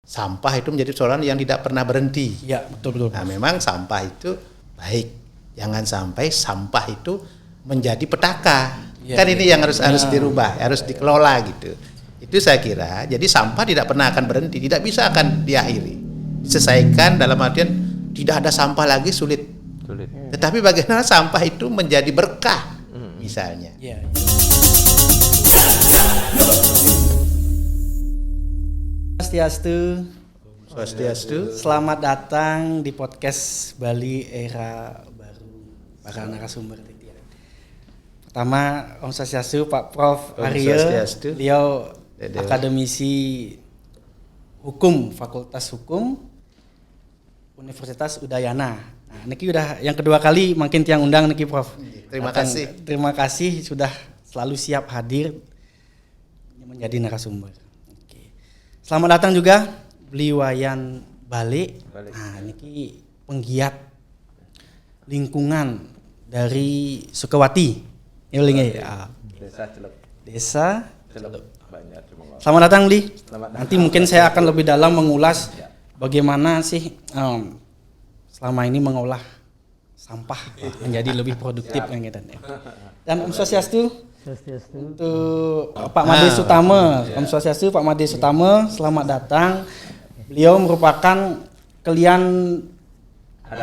sampah itu menjadi persoalan yang tidak pernah berhenti. Ya, betul. Nah, memang sampah itu baik. Jangan sampai sampah itu menjadi petaka. Ya, kan ini yang harus dirubah, harus dikelola gitu. Itu saya kira. Jadi sampah tidak pernah akan berhenti, tidak bisa akan diakhiri. Diselesaikan dalam artian tidak ada sampah lagi sulit. Tetapi bagaimana sampah itu menjadi berkah misalnya. Ya. Swastiastu. Selamat datang di podcast Bali Era Baru para narasumber. Pertama, Om Swastiastu, Pak Prof. Arya, beliau akademisi hukum, Fakultas Hukum Universitas Udayana. Nah, niki udah yang kedua kali makin tiang undang niki Prof. Terima kasih sudah selalu siap hadir menjadi narasumber. Oke. Selamat datang juga Bliwayan Bali. Nah, niki penggiat lingkungan dari Sukawati. Desa Celup. Selamat datang, Li. Nanti mungkin saya akan lebih dalam mengulas bagaimana sih selama ini mengolah sampah menjadi lebih produktif kan gitu. Dan Om Swastiastu untuk Pak Made Sutama. Om Swastiastu, Pak Made Sutama, selamat datang. Beliau merupakan kelian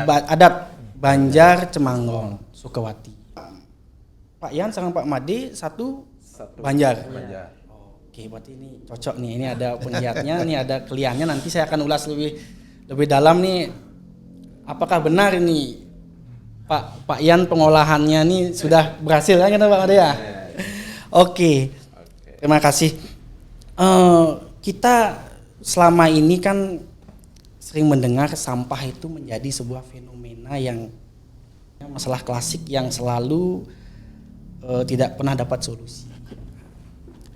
adat Banjar Cemanggong, Sukawati. Pak Yan sama Pak Made satu Banjar. Oke, berarti ini cocok nih. Ini ada penggiatnya, ini ada kliennya. Nanti saya akan ulas lebih dalam nih. Apakah benar ini Pak Yan pengolahannya nih sudah berhasil kan Pak Made ya? Oke. Terima kasih. Kita selama ini kan sering mendengar sampah itu menjadi sebuah fenomena yang masalah klasik yang selalu tidak pernah dapat solusi.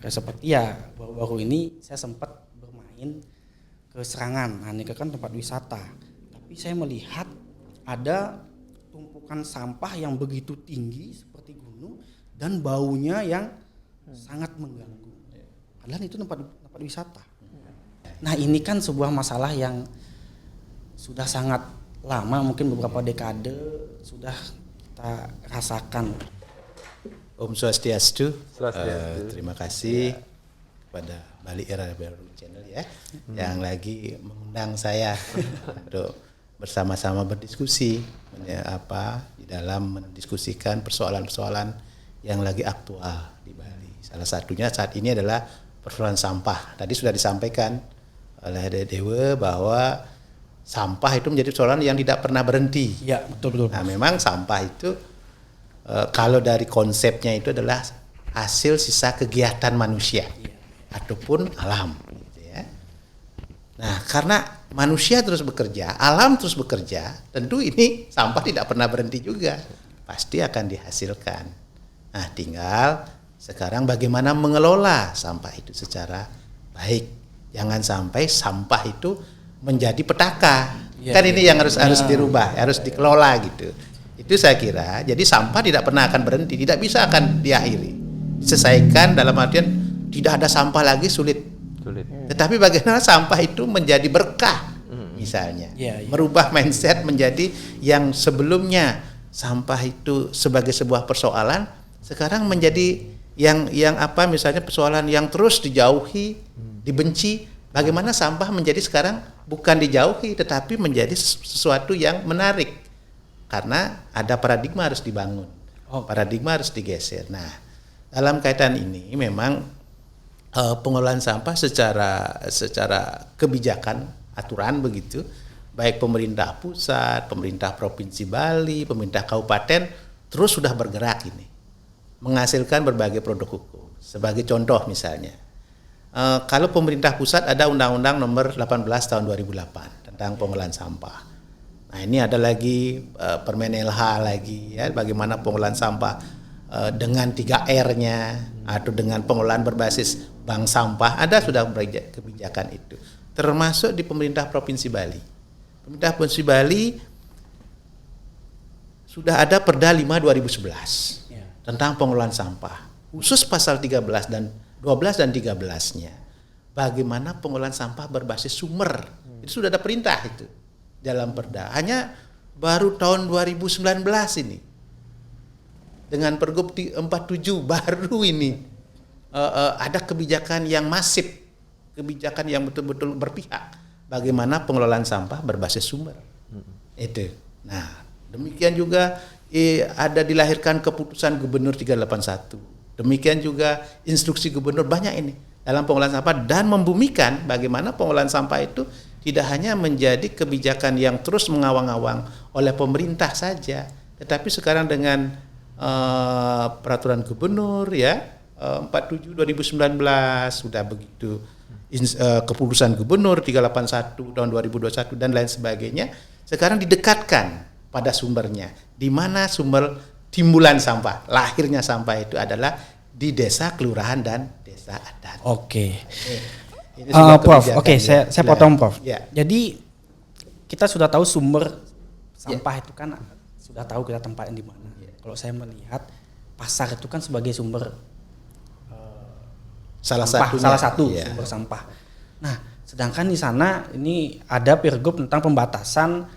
Seperti ya baru-baru ini saya sempat bermain ke Serangan, nah ini kan tempat wisata. Tapi saya melihat ada tumpukan sampah yang begitu tinggi seperti gunung dan baunya yang sangat mengganggu. Padahal itu tempat wisata. Nah ini kan sebuah masalah yang sudah sangat lama, mungkin beberapa dekade sudah kita rasakan. Om Swastiastu. Terima kasih kepada Bali Era Baru Channel ya, yang lagi mengundang saya untuk bersama-sama berdiskusi di dalam mendiskusikan persoalan-persoalan yang lagi aktual di Bali. Salah satunya saat ini adalah persoalan sampah. Tadi sudah disampaikan oleh Dewa bahwa sampah itu menjadi persoalan yang tidak pernah berhenti. Ya, betul. Nah, memang sampah itu kalau dari konsepnya itu adalah hasil sisa kegiatan manusia ataupun alam. Gitu ya. Nah, karena manusia terus bekerja, alam terus bekerja, tentu ini sampah tidak pernah berhenti juga, pasti akan dihasilkan. Nah, tinggal sekarang bagaimana mengelola sampah itu secara baik. Jangan sampai sampah itu menjadi petaka. Kan ini yang harus dirubah, harus dikelola gitu. Itu saya kira. Jadi sampah tidak pernah akan berhenti, tidak bisa akan diakhiri. Diselesaikan dalam artian tidak ada sampah lagi sulit. Tetapi bagaimana sampah itu menjadi berkah misalnya. Merubah mindset menjadi yang sebelumnya sampah itu sebagai sebuah persoalan, sekarang menjadi yang misalnya persoalan yang terus dijauhi, dibenci. Bagaimana sampah menjadi sekarang bukan dijauhi tetapi menjadi sesuatu yang menarik. Karena ada paradigma harus dibangun, paradigma harus digeser. Nah, dalam kaitan ini memang pengelolaan sampah secara kebijakan, aturan begitu, baik pemerintah pusat, pemerintah provinsi Bali, pemerintah kabupaten terus sudah bergerak ini, menghasilkan berbagai produk hukum. Sebagai contoh misalnya, kalau pemerintah pusat ada Undang-Undang Nomor 18 Tahun 2008 tentang pengelolaan sampah. Nah ini ada lagi Permen LH lagi ya, bagaimana pengelolaan sampah dengan 3R-nya atau dengan pengelolaan berbasis bank sampah, ada sudah kebijakan itu. Termasuk di pemerintah Provinsi Bali. Pemerintah Provinsi Bali sudah ada Perda 5 2011 tentang pengelolaan sampah. Khusus pasal 13 dan 12 dan 13-nya. bagaimana pengolahan sampah berbasis sumber. Itu sudah ada perintah itu dalam Perda. Hanya baru tahun 2019 ini dengan Pergub 47 baru ini ada kebijakan yang masif, kebijakan yang betul-betul berpihak bagaimana pengelolaan sampah berbasis sumber. Itu. Nah, demikian juga ada dilahirkan keputusan Gubernur 381. Demikian juga instruksi gubernur, banyak ini dalam pengolahan sampah, dan membumikan bagaimana pengolahan sampah itu tidak hanya menjadi kebijakan yang terus mengawang-awang oleh pemerintah saja, tetapi sekarang dengan peraturan gubernur ya 47 2019 sudah begitu, keputusan gubernur 381 tahun 2021 dan lain sebagainya, sekarang didekatkan pada sumbernya, di mana sumber timbulan sampah, lahirnya sampah itu adalah di desa, kelurahan, dan desa adat. Oke. Prof, saya potong Prof. Ya. Jadi kita sudah tahu sumber sampah itu kan sudah tahu kita tempatnya di mana. Kalau saya melihat pasar itu kan sebagai sumber salah satu sumber sampah. Nah, sedangkan di sana ini ada pergub tentang pembatasan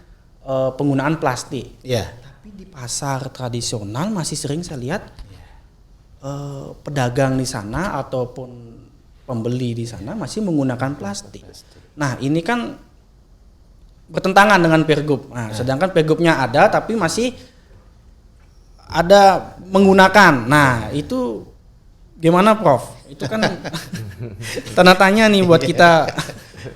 penggunaan plastik. Tapi di pasar tradisional masih sering saya lihat pedagang di sana ataupun pembeli di sana masih menggunakan plastik. Nah, ini kan bertentangan dengan pergub. Nah, sedangkan pergubnya ada tapi masih ada menggunakan. Nah, itu gimana Prof? Itu kan tanda tanya nih buat kita.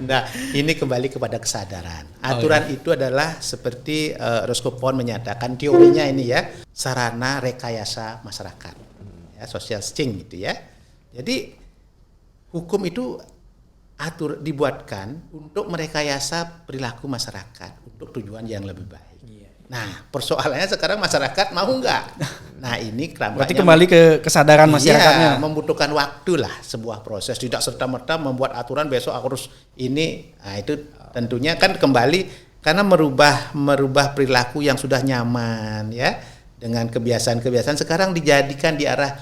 Nah, ini kembali kepada kesadaran. Aturan itu adalah seperti Roskopon menyatakan teorinya ini ya, sarana rekayasa masyarakat. Ya, social sting gitu ya. Jadi hukum itu dibuatkan untuk merekayasa perilaku masyarakat untuk tujuan yang lebih baik. Nah, persoalannya sekarang masyarakat mau nggak? Nah, ini berarti kembali ke kesadaran masyarakatnya. Membutuhkan waktu lah sebuah proses, tidak serta-merta membuat aturan besok harus ini. Nah, itu tentunya kan kembali karena merubah perilaku yang sudah nyaman ya, dengan kebiasaan-kebiasaan sekarang dijadikan di arah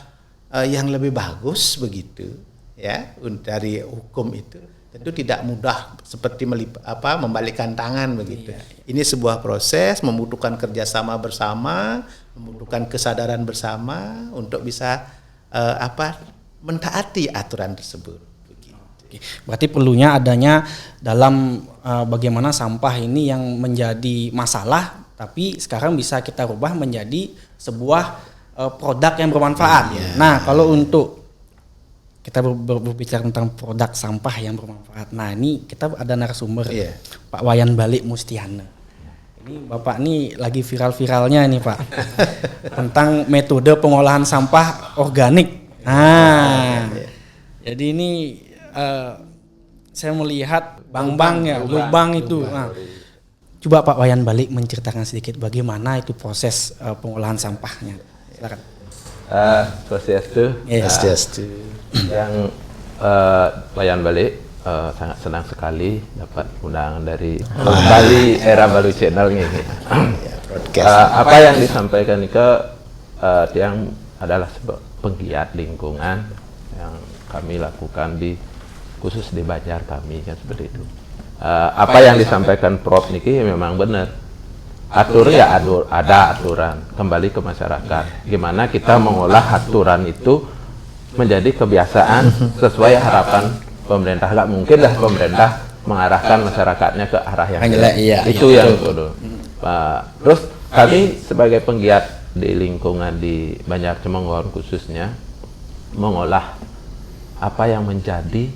yang lebih bagus begitu ya. Dari hukum itu tentu tidak mudah seperti membalikkan tangan begitu. Ini sebuah proses membutuhkan kerjasama bersama, membutuhkan kesadaran bersama untuk bisa mentaati aturan tersebut. Begitu. Berarti perlunya adanya dalam bagaimana sampah ini yang menjadi masalah, tapi sekarang bisa kita rubah menjadi sebuah produk yang bermanfaat. Nah, kalau untuk kita berbicara tentang produk sampah yang bermanfaat. Nah, ini kita ada narasumber Pak Wayan Balik Mustiana. Ini Bapak ini lagi viral-viralnya nih Pak. Tentang metode pengolahan sampah organik. Nah, jadi ini saya melihat lubang itu. Nah, coba Pak Wayan Balik menceritakan sedikit bagaimana itu proses pengolahan sampahnya. Silakan. Proses itu yang Wayan Balik sangat senang sekali dapat undangan dari Bali Era Baru Channel ini. Apa yang disampaikan ke yang adalah sebuah penggiat lingkungan yang kami lakukan khusus di Banjar kami kan seperti itu. Apa yang disampaikan Prof Niki memang benar. Ada aturan kembali ke masyarakat. Gimana kita mengolah aturan itu menjadi kebiasaan sesuai harapan pemerintah. Gak mungkin lah pemerintah mengarahkan masyarakatnya ke arah yang itu yang betul. Terus kami sebagai penggiat di lingkungan di Banjar Cemenggon khususnya mengolah apa yang menjadi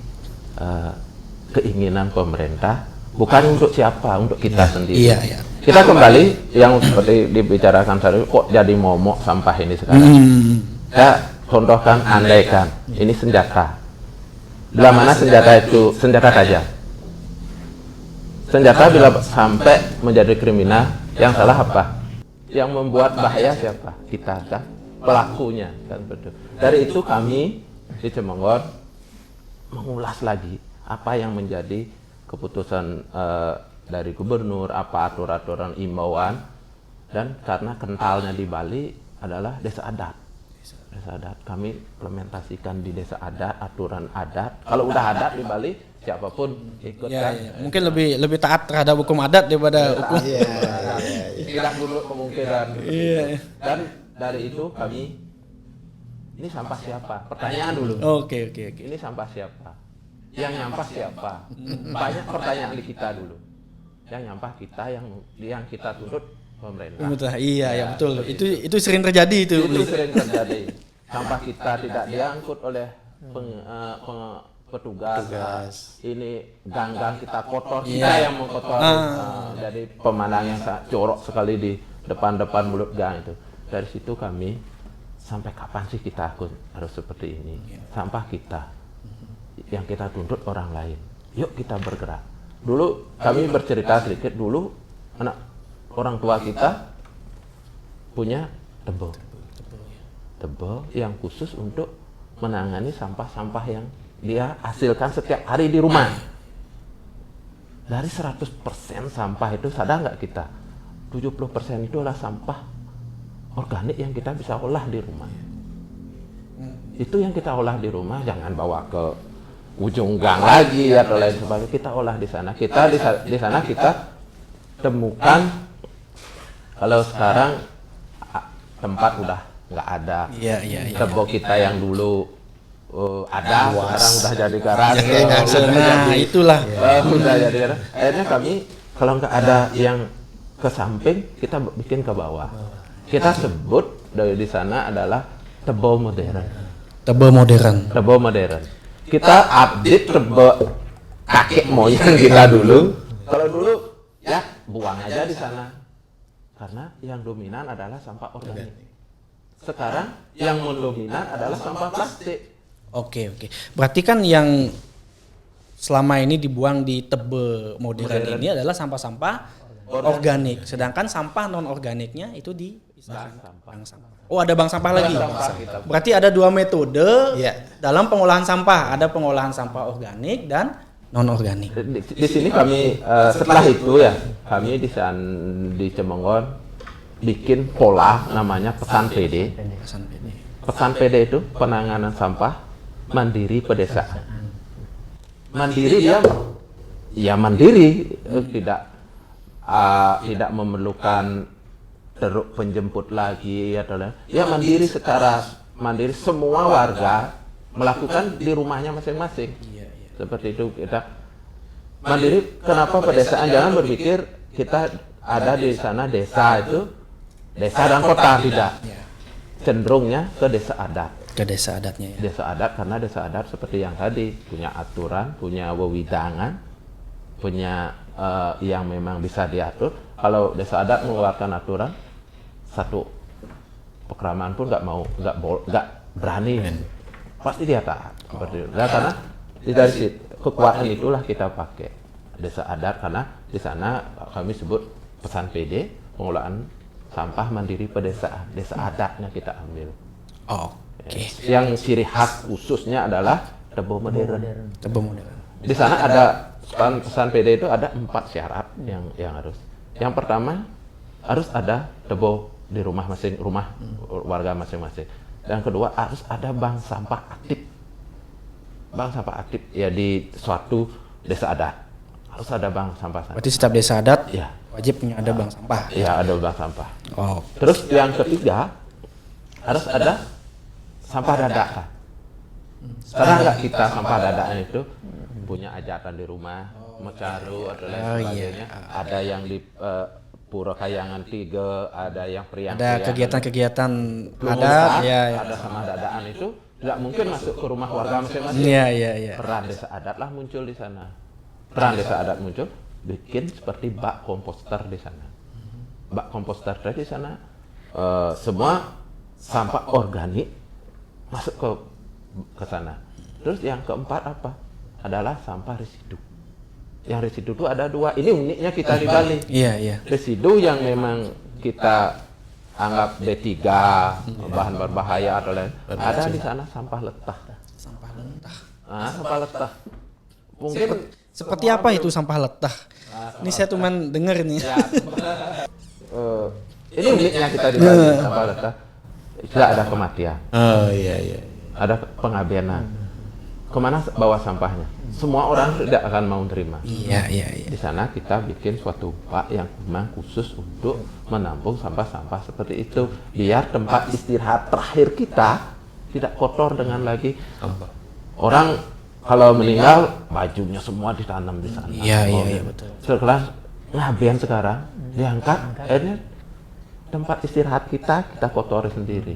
keinginan pemerintah, bukan untuk siapa, untuk kita sendiri. Kita kembali yang seperti dibicarakan tadi, kok jadi momok sampah ini sekarang. Ya, contohkan, andaikan ini senjata. Bila mana senjata itu senjata tajam. Senjata bila sampai menjadi kriminal, yang salah apa? Yang membuat bahaya siapa? Kita kan, pelakunya kan betul. Dari itu kami di Cemenggon mengulas lagi apa yang menjadi keputusan dari gubernur, apa aturan-aturan imbauan, dan karena kentalnya di Bali adalah desa adat. Desa adat kami implementasikan di desa adat, aturan adat. Kalau udah adat di Bali, siapapun ikut kan. Mungkin lebih taat terhadap hukum adat daripada hukum. Tidak dulu kemungkinan. Dan dari itu kami, ini sampah siapa? Pertanyaan dulu. Oke. Ini sampah siapa? Yang nyampah siapa? Banyak pertanyaan di kita dulu. Yang nyampah kita, yang kita tuntut pemerintah. Iya, betul. Itu sering terjadi itu. Itu sering terjadi. Sampah kita tidak diangkut oleh petugas. Ini gang-gang kita kotor, kita yang mengkotor. Jadi pemandangan yang sangat jorok sekali di depan mulut gang itu. Dari situ kami, sampai kapan sih kita harus seperti ini? Sampah kita yang kita tuntut orang lain. Yuk kita bergerak. Dulu kami bercerita sedikit, dulu orang tua kita punya tebel yang khusus untuk menangani sampah-sampah yang dia hasilkan setiap hari di rumah. Dari 100% sampah itu, sadar nggak kita? 70% itu adalah sampah organik yang kita bisa olah di rumah. Itu yang kita olah di rumah, jangan bawa ke ujung gang lagi atau lain sebagainya. Kita olah di sana. Kita di sana kita temukan, kalau sekarang tempat udah nggak ada. Tebo kita yang dulu ada, sekarang udah jadi garasi. Itulah. Udah jadi garasi. Akhirnya kami kalau nggak ada yang ke samping, kita bikin ke bawah. Kita sebut dari di sana adalah tebo modern. Tebo modern. Kita update tebo kakek moyang kita dulu. Kalau dulu ya buang aja di sana. Karena yang dominan adalah sampah organik. Sekarang yang mendominan adalah sampah plastik. Oke. Berarti kan yang selama ini dibuang di tebe modern ini adalah sampah-sampah organik. Sedangkan sampah non organiknya itu di bank sampah. Oh, ada bank sampah lagi. Berarti ada dua metode dalam pengolahan sampah. Ada pengolahan sampah organik dan non organik. Di sini kami setelah itu ya, kami di Cemenggon bikin pola namanya pesan PD. Pesan PD itu penanganan sampah mandiri pedesaan. Mandiri dia mandiri, tidak memerlukan teruk penjemput lagi atau lain. Ya mandiri, secara mandiri semua warga melakukan di rumahnya masing-masing. Seperti itu kita mandiri. Kenapa pedesaan? Jangan berpikir kita ada di sana desa itu desa dan kota, tidak. Cenderungnya ke desa adat. Ke desa adatnya ya. Desa adat karena desa adat seperti yang tadi punya aturan, punya wewidangan, punya yang memang bisa diatur. Kalau desa adat mengeluarkan aturan, satu pekraman pun nggak berani, pasti dia taat. Seperti itu. Nah, karena dari kekuatan itulah kita pakai desa adat, karena di sana kami sebut pesan PD, pengelolaan sampah mandiri pedesaan. Desa adatnya kita ambil. Yang ciri khas khususnya adalah tebo modern. Di sana ada pesan PD itu ada 4 syarat yang harus. Yang pertama harus ada tebo di rumah warga masing-masing. Dan kedua harus ada bank sampah aktif. Bank sampah aktif ya di suatu desa adat. Harus ada bank sampah. Berarti setiap desa adat wajib punya ada bank sampah. Ya, ada bank sampah. Terus yang ketiga harus ada sampah dadakan. Sekarang nggak kita sampah dadakan itu punya hajatan di rumah, mecaru atau lain sebagainya. Ada yang di Pura Kayangan 3, ada yang Priang. Ada kegiatan-kegiatan adat, ada sama dadaan itu tidak mungkin masuk ke rumah warga masing-masing. Peran desa adat lah muncul di sana. Peran desa adat muncul, bikin seperti bak komposter di sana. Bak komposter di sana, semua sampah organik masuk ke sana. Terus yang keempat apa? Adalah sampah residu. Yang residu itu ada 2. Ini uniknya kita di Bali. Residu yang memang kita anggap B3, bahan berbahaya atau lain. Ada di sana sampah letah. Sampah letah. Mungkin seperti apa itu sampah letah? Ini saya cuma dengar nih. Ini uniknya kita di Bali, sampah letah. tidak ada kematian. Oh iya. Ada pengabaian. Kemana bawa sampahnya? Semua orang tidak akan mau terima. Iya. Di sana kita bikin suatu bak yang memang khusus untuk menampung sampah-sampah seperti itu, biar tempat istirahat terakhir kita tidak kotor dengan lagi orang kalau meninggal bajunya semua ditanam di sana. Iya betul. Setelah ngabian sekarang diangkat, akhirnya tempat istirahat kita kotori sendiri.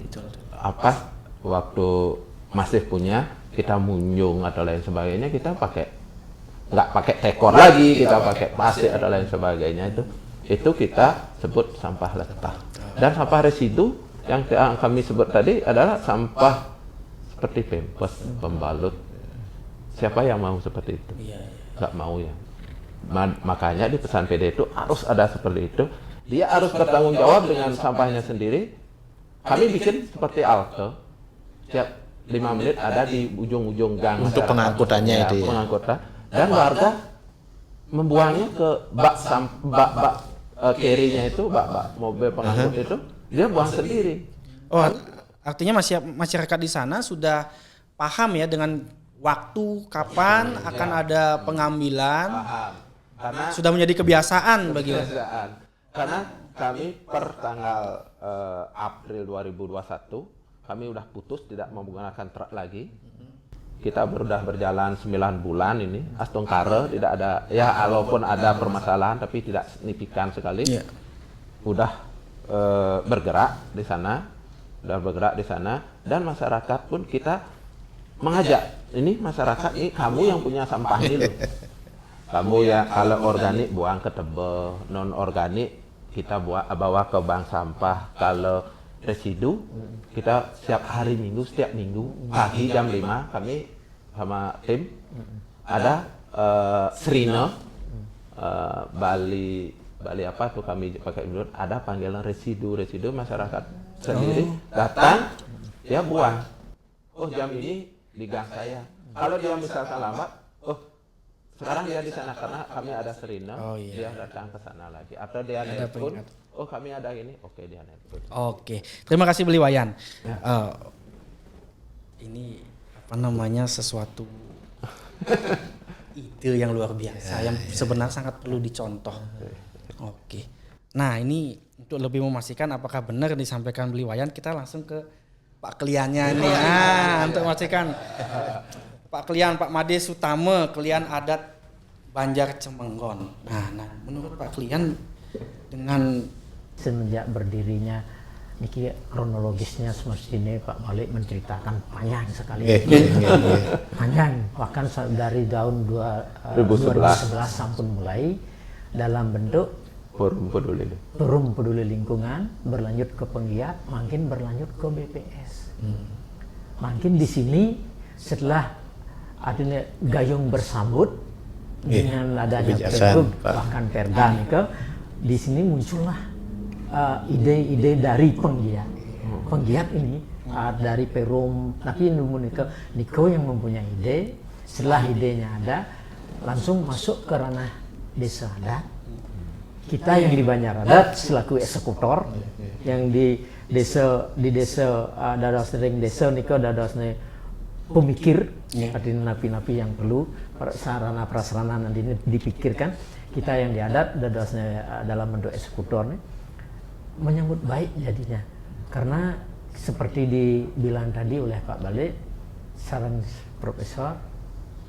Apa waktu masih punya kita munjung atau lain sebagainya, kita nggak pakai tekor lagi, kita pakai plastik atau lain sebagainya, itu kita sebut sampah letah. Dan sampah residu yang kami sebut tadi adalah sampah seperti pempes, pembalut. Siapa yang mau seperti itu? Nggak mau ya. Makanya di pesan PD itu harus ada seperti itu. Dia harus bertanggung jawab dengan sampahnya sendiri. Kami bikin seperti halte. Setiap 5 menit ada di ujung-ujung gang untuk pengangkutannya itu ya. Pengangkutan, dan warga membuangnya ke bak carry-nya itu, bak mobil pengangkut itu, dia buang sendiri. Oh, artinya masyarakat di sana sudah paham ya dengan waktu kapan akan ada pengambilan. Paham. Karena sudah menjadi kebiasaan bagi mereka. Karena kami per tanggal April 2021 kami udah putus tidak menggunakan truk lagi. Kita sudah berjalan 9 bulan ini. Astongkare tidak ada, ya walaupun ada permasalahan tapi tidak signifikan sekali. Udah bergerak di sana, dan masyarakat pun kita mengajak. Ini masyarakat ini kamu yang punya sampah ini loh. Kamu ya kalau organik buang ke Tebel, non organik kita bawa ke bank sampah. Kalau residu kita setiap minggu pagi jam 5 kami sama tim ada Serina Bali apa tuh kami pakai dulu, ada panggilan residu masyarakat sendiri datang dia buang, jam ini di gang saya. Kalau dia misalkan lambat, sekarang dia di sana karena kami ada Serina, dia datang ke sana lagi. Atau dia nelpon, kami ada ini, dia nelpon. Oke, terima kasih Beli Wayan. Ini apa namanya sesuatu ide yang luar biasa, yang sebenarnya sangat perlu dicontoh. Oke, nah ini untuk lebih memastikan apakah benar disampaikan Beli Wayan, kita langsung ke Pak Kliannya nih. Untuk memastikan. Pak Klian, Pak Made Sutama, Klian adat Banjar Cemenggon. Nah, menurut Pak Klian dengan semenjak berdirinya niki kronologisnya semestinya Pak Malik menceritakan panjang sekali. Panjang, bahkan dari tahun 2011 sampai mulai dalam bentuk Forum Peduli Lingkungan, berlanjut ke penggiat, makin berlanjut ke BPS. Makin di sini setelah adanya gayung bersambut dengan adanya Pergub bahkan Perda nih, di sini muncullah ide-ide dari penggiat ini dari Perum, tapi Niko yang mempunyai ide. Setelah idenya ada, langsung masuk ke ranah desa adat. Kita yang di Banjar Adat selaku eksekutor, yang di desa dados sering desa Niko dados pemikir, artinya napi-napi yang perlu sarana prasarana nanti dipikirkan. Kita yang di adat dadasnya dalam bentuk eksekutor nih menyambut baik jadinya, karena seperti dibilang tadi oleh Pak Balik, saran Profesor,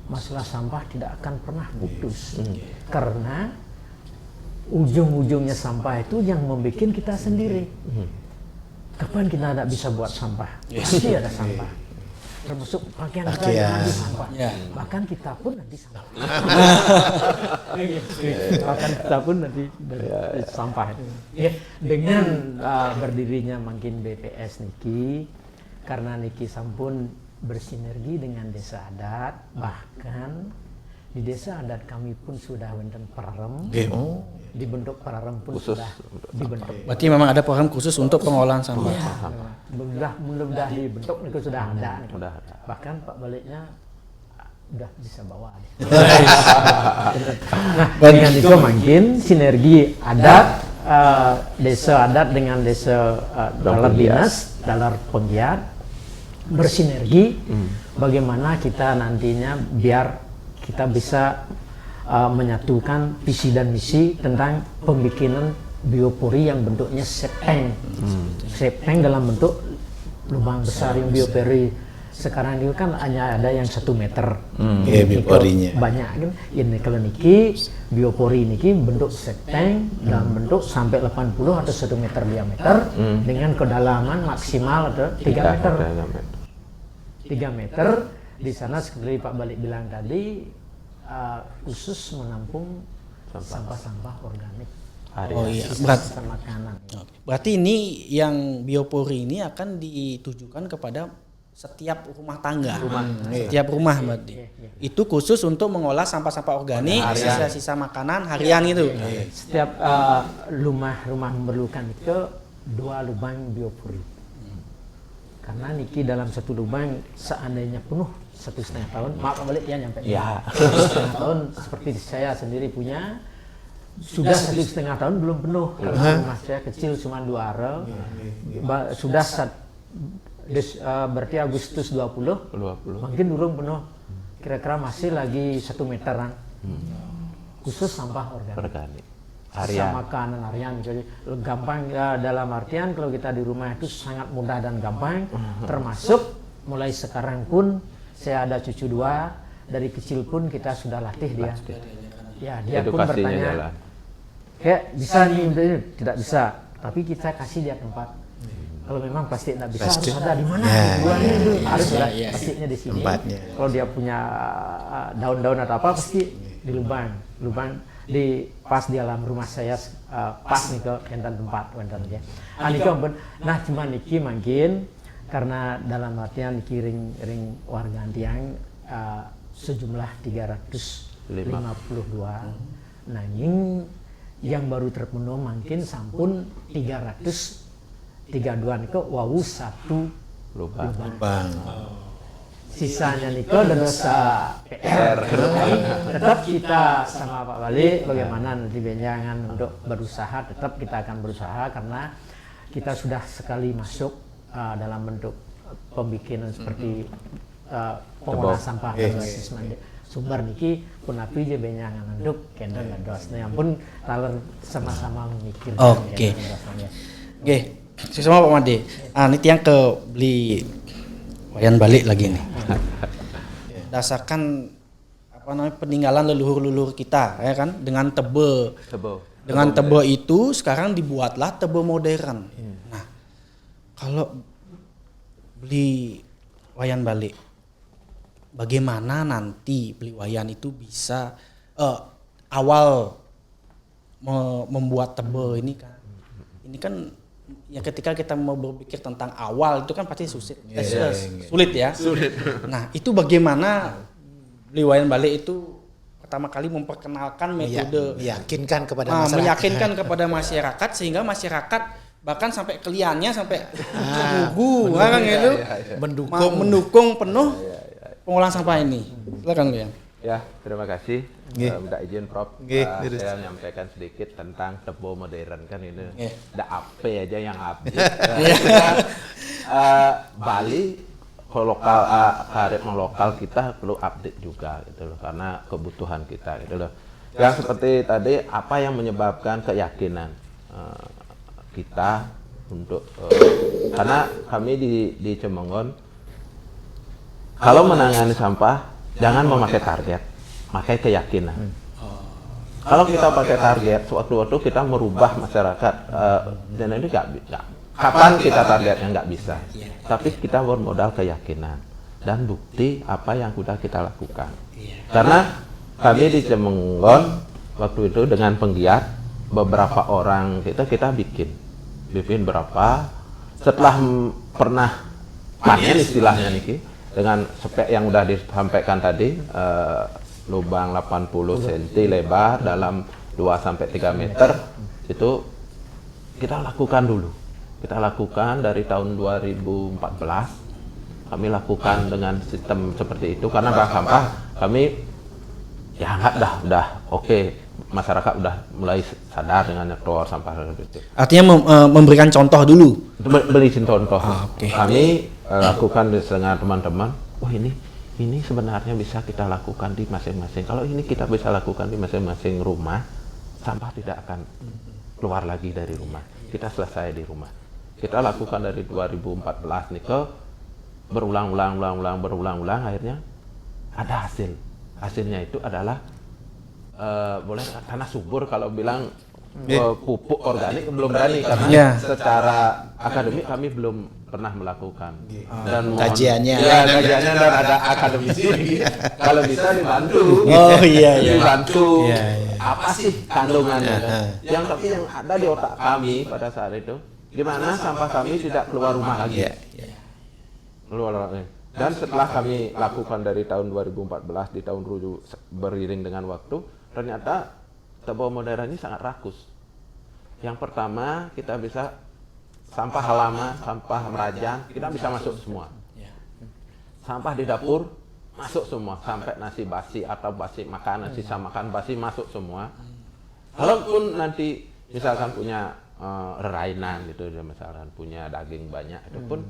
masalah sampah tidak akan pernah putus, karena ujung-ujungnya sampah itu yang membuat kita sendiri. Kapan kita tidak bisa buat sampah? Pasti ada sampah. Termasuk pakaian nanti sampah. Bahkan kita pun nanti sampah. Sampah. Dengan berdirinya makin BPS niki, karena niki sampun bersinergi dengan desa adat, bahkan di desa adat kami pun sudah wonten pararem. Dibentuk pararem pun khusus sudah dibentuk. Berarti memang ada program khusus untuk pengolahan sampah. Mudah dibentuk itu sudah ada. Bahkan Pak Baliknya udah bisa bawa. Nah, dengan itu makin sinergi adat desa adat dengan desa dalar dinas, dalar penggiat bersinergi. Bagaimana kita nantinya biar kita bisa menyatukan visi dan misi tentang pembikinan biopori yang bentuknya sepeng. Sepeng dalam bentuk lubang besar. Yang biopori sekarang ini kan hanya ada yang 1 meter. Bioporinya banyak kan. Ini kalau niki biopori niki bentuk sepeng dalam bentuk sampai 80 atau 1 meter diameter dengan kedalaman maksimal atau 3 meter. 3 meter di sana seperti Pak Balik bilang tadi, khusus menampung sampah-sampah organik. Oh iya, sisa makanan. Berarti ini yang biopori ini akan ditujukan kepada setiap rumah tangga, setiap rumah berarti. Itu khusus untuk mengolah sampah-sampah organik, sisa-sisa makanan harian itu. Setiap rumah memerlukan itu 2 lubang biopori. Karena niki dalam 1 lubang seandainya penuh 1,5 tahun, maaf balik ya nyampe. 1,5 tahun seperti saya sendiri punya, sudah 1,5 tahun belum penuh. Kalau rumah saya kecil cuma 2 are, sudah berarti Agustus 20, mungkin belum penuh. Kira-kira masih lagi 1 meteran. Khusus sampah organik. Sisa makanan harian, jadi gampang dalam artian kalau kita di rumah itu sangat mudah dan gampang. Termasuk mulai sekarang pun saya ada cucu 2, dari kecil pun kita sudah latih dia. Ya, dia pun bertanya, kayak bisa nih, tidak bisa, tapi kita kasih dia tempat. Kalau memang pasti tidak bisa, harus ada di mana? Buahnya itu harus ada, pastinya di sini. Kalau dia punya daun-daun atau apa, pasti di lubang di pas di alam rumah saya, pas nih ke enten tempat ya. Nah cuma niki mungkin karena dalam artian niki ring warga Antiang sejumlah 352 nanging yang baru terpenuh mungkin sampun 332 niko wawu 1 lubang. Sisanya niko dosa PR. Tetap kita sama Pak Balik bagaimana nanti benjangan untuk berusaha, tetap kita akan berusaha karena kita sudah sekali masuk dalam bentuk pembikinan seperti pengolahan sampah berbasis sumber niki pun api je benjangan untuk kendang ngados. Nah yang pun taler sama-sama memikir. Oke. Sama Pak Made. Ini tiang ke beli wayan balik lagi nih. Dasarkan peninggalan leluhur kita ya kan, dengan tebe itu sekarang dibuatlah tebe modern. Nah, kalau beli wayan balik, bagaimana nanti beli wayan itu bisa awal membuat tebe ini kan ya ketika kita mau berpikir tentang awal itu kan pasti sulit ya. Nah itu bagaimana beli wayan balik itu pertama kali memperkenalkan metode meyakinkan kepada masyarakat sehingga masyarakat bahkan sampai kliennya sampai gugu kan gitu mendukung penuh pengolahan sampah ini. Silakan Lian. Ya, terima kasih. Minta izin Prof. Saya menyampaikan sedikit tentang tebo modern kan ini. Ada apa aja yang update. Bali lokal kita perlu update juga gitu loh, karena kebutuhan kita gitu loh. Yang seperti tadi, apa yang menyebabkan keyakinan kita untuk karena kami di Cemongon kalau menangani sampah jangan memakai target, pakai keyakinan. Kalau kita pakai target, sewaktu-waktu kita merubah masyarakat, dan ini nggak bisa. Kapan kita targetnya nggak bisa. Tapi kita bermodal keyakinan dan bukti apa yang sudah kita lakukan. Karena kami di Cemongon waktu itu dengan penggiat beberapa orang kita bikin berapa. Setelah pernah panen istilahnya nih, dengan spek yang udah disampaikan tadi, lubang 80 cm lebar dalam 2-3 meter, itu kita lakukan dulu. Kita lakukan dari tahun 2014, kami lakukan dengan sistem seperti itu, karena bank sampah kami ya udah oke. masyarakat udah mulai sadar dengan nyetor sampah itu. Artinya memberikan contoh dulu. Berikan contoh. Okay. Kami lakukan dengan teman-teman. Oh ini sebenarnya bisa kita lakukan di masing-masing. Kalau ini kita bisa lakukan di masing-masing rumah, sampah tidak akan keluar lagi dari rumah. Kita selesai di rumah. Kita lakukan dari 2014 nih ke berulang-ulang, akhirnya ada hasil. Hasilnya itu adalah boleh tanah subur. Kalau bilang pupuk organik belum berani karena secara akademik kami belum pernah melakukan. Dan kajiannya dan ada akademisi. Kalau bisa dibantu. Oh iya. Dibantu. Apa sih kandungannya? Yang ada di otak kami pada saat itu, gimana sampah kami tidak keluar rumah lagi. Dan setelah kami lakukan dari tahun 2014 di tahun beriring dengan waktu, ternyata Tebo modern ini sangat rakus. Yang pertama, kita bisa sampah halaman, sampah merajan, kita bisa masuk semua. Sampah di dapur masuk semua, sampai nasi basi atau basi makanan, sisa makan basi masuk semua. Kalaupun nanti misalkan punya rerainan gitu, misalkan punya daging banyak, itu pun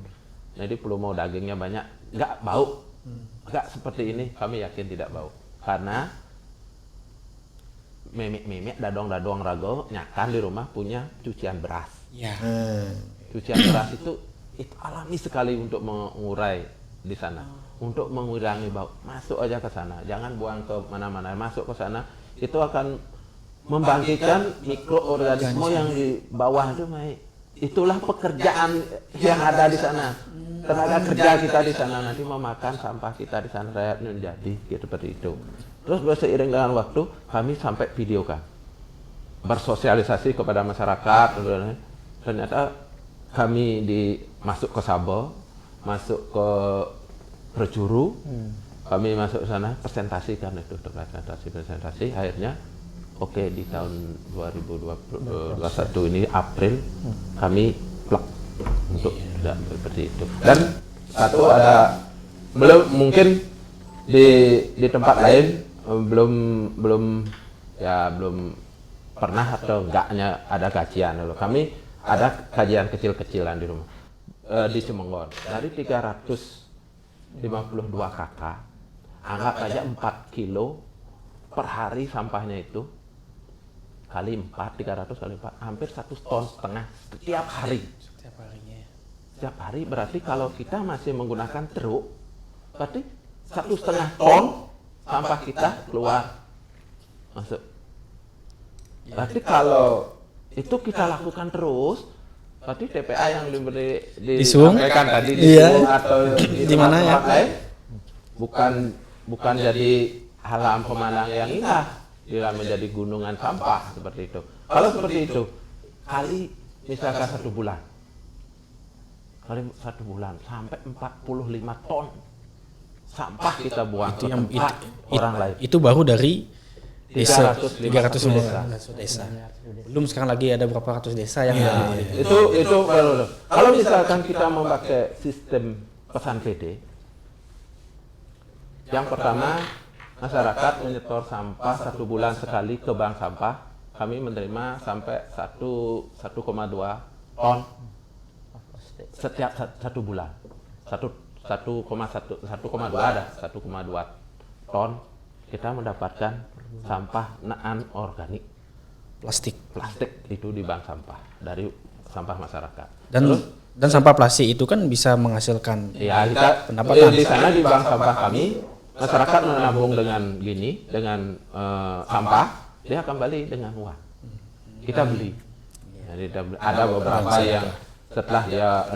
jadi perlu mau dagingnya banyak, nggak bau, nggak seperti ini, kami yakin tidak bau, karena memek dadong rago nyakan di rumah punya cucian beras. Cucian beras itu alami sekali untuk mengurai di sana, untuk mengurangi bau. Masuk aja ke sana, jangan buang ke mana-mana, masuk ke sana, itu akan membangkitkan mikroorganisme yang di bawah itu. Itulah pekerjaan yang ada di sana, tenaga kerja kita di sana nanti memakan sampah kita di sana, rakyat menjadi gitu, seperti itu. Terus berseiring dengan waktu kami sampai videokan, bersosialisasi kepada masyarakat. Ternyata kami masuk ke Sabo, masuk ke Perjuru, kami masuk ke sana presentasikan itu, presentasi akhirnya oke, di tahun 2021 ini April kami plug untuk tidak seperti itu. Dan satu ada mungkin di tempat lain belum pernah atau enggaknya ada kajian. Kami ada kajian kecil-kecilan di rumah di Cemenggon dari 352 kakak, anggap aja 4 kilo per hari sampahnya itu, kali 4, 300 kali 4, hampir 1,5 ton setiap hari. Setiap hari berarti kalau kita masih menggunakan truk, berarti 1,5 ton sampah kita keluar masuk. Berarti kalau itu kita lakukan terus, berarti TPA yang disampaikan tadi di Suung atau di mana ya, bukan jadi alam pemandangan yang indah, bila menjadi gunungan sampah seperti itu. Kalau seperti itu, kali misalkan 1 bulan, sampai 45 ton sampah kita buang ke tempat orang lain. Itu baru dari desa 350 desa. Belum sekarang lagi ada berapa ratus desa yang itu baru. Kalau misalkan kita memakai sistem pesan PD, yang pertama masyarakat menyetor sampah 1 bulan sekali ke bank sampah. Kami menerima sampai 1,2 ton setiap 1 bulan. 1,2 ton kita mendapatkan sampah non-organik, plastik itu di bank sampah dari sampah masyarakat. Dan sampah plastik itu kan bisa menghasilkan pendapatan. Di sana di bank sampah kami, masyarakat menabung dengan sampah, dia kembali dengan uang. Kita beli. Jadi ada beberapa yang setelah dia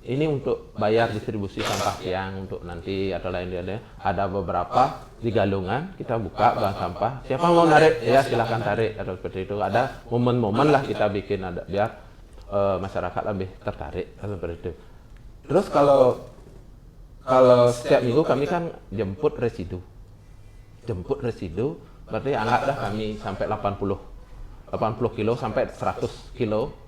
ini untuk bayar distribusi sampah yang untuk nanti atau lain-lain, ada beberapa di Galungan kita buka bank sampah, siapa mau narik ya silahkan tarik atau seperti itu. Ada momen-momen lah kita bikin ada biar masyarakat lebih tertarik seperti itu. Terus kalau setiap minggu kami kan jemput residu berarti anggaplah kami sampai 80 kilo sampai 100 kilo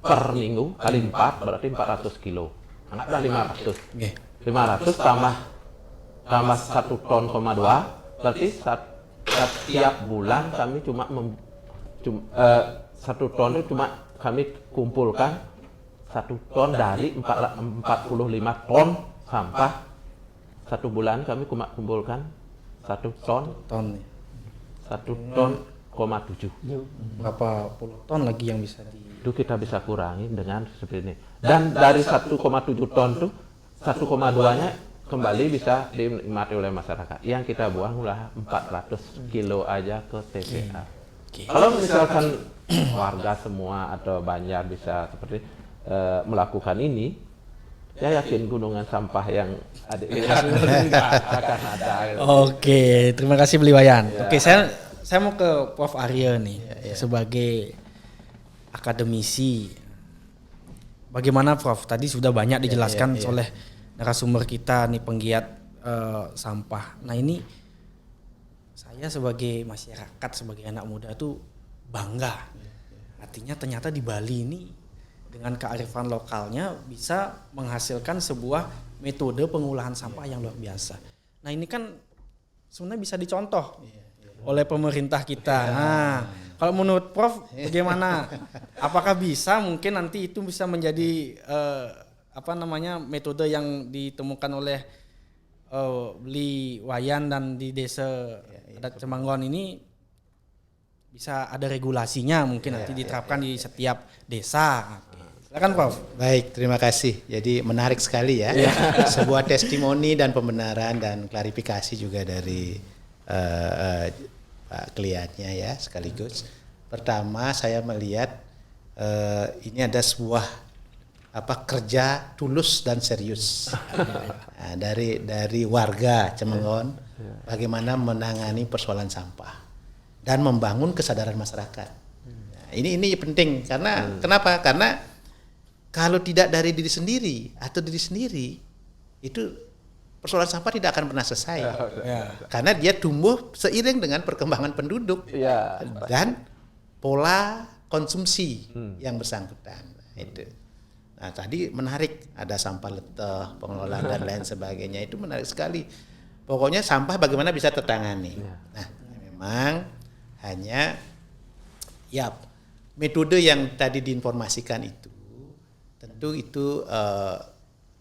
per minggu kali 4 berarti 400 kilo. Anggaplah 500 tambah 1,2 ton berarti setiap bulan kami cuma 1 ton itu cuma kami kumpulkan 1 ton dari 45 ton sampah. 1 bulan kami cuma kumpulkan 1 ton, 1 ton, 7. Berapa puluh ton lagi yang bisa Itu kita bisa kurangi dengan seperti ini. Dan dari 1,7 ton itu 1,2-nya kembali bisa dinikmati oleh masyarakat. Yang kita buang ulah 400 kilo aja ke TPA. Kalau misalkan warga semua atau Banjar bisa seperti melakukan ini, saya yakin gunungan sampah yang ada nggak akan ada. Oke, terima kasih Beli Wayan. Oke, saya mau ke Prof Arya nih sebagai akademisi. Bagaimana Prof? Tadi sudah banyak dijelaskan oleh narasumber kita nih penggiat sampah. Nah ini saya sebagai masyarakat, sebagai anak muda tuh bangga. Artinya ternyata di Bali ini dengan kearifan lokalnya bisa menghasilkan sebuah metode pengolahan sampah yang luar biasa. Nah ini kan sebenarnya bisa dicontoh oleh pemerintah kita. Nah, kalau menurut Prof bagaimana? Apakah bisa mungkin nanti itu bisa menjadi metode yang ditemukan oleh Beli Wayan dan di desa adat Cemanggon ini bisa ada regulasinya mungkin nanti diterapkan di setiap desa. Silakan Prof. Baik, terima kasih. Jadi menarik sekali ya. Sebuah testimoni dan pembenaran dan klarifikasi juga dari Pak kliennya ya sekaligus. Pertama saya melihat ini ada sebuah kerja tulus dan serius dari warga Cemenggon bagaimana menangani persoalan sampah dan membangun kesadaran masyarakat. Nah, ini penting karena kenapa? Karena kalau tidak dari diri sendiri atau diri sendiri itu persoalan sampah tidak akan pernah selesai. Karena dia tumbuh seiring dengan perkembangan penduduk dan pola konsumsi yang bersangkutan. Itu. Nah, tadi menarik ada sampah leteh, pengelolaan dan lain sebagainya itu menarik sekali. Pokoknya sampah bagaimana bisa tertangani. Nah, memang hanya metode yang tadi diinformasikan itu tentu itu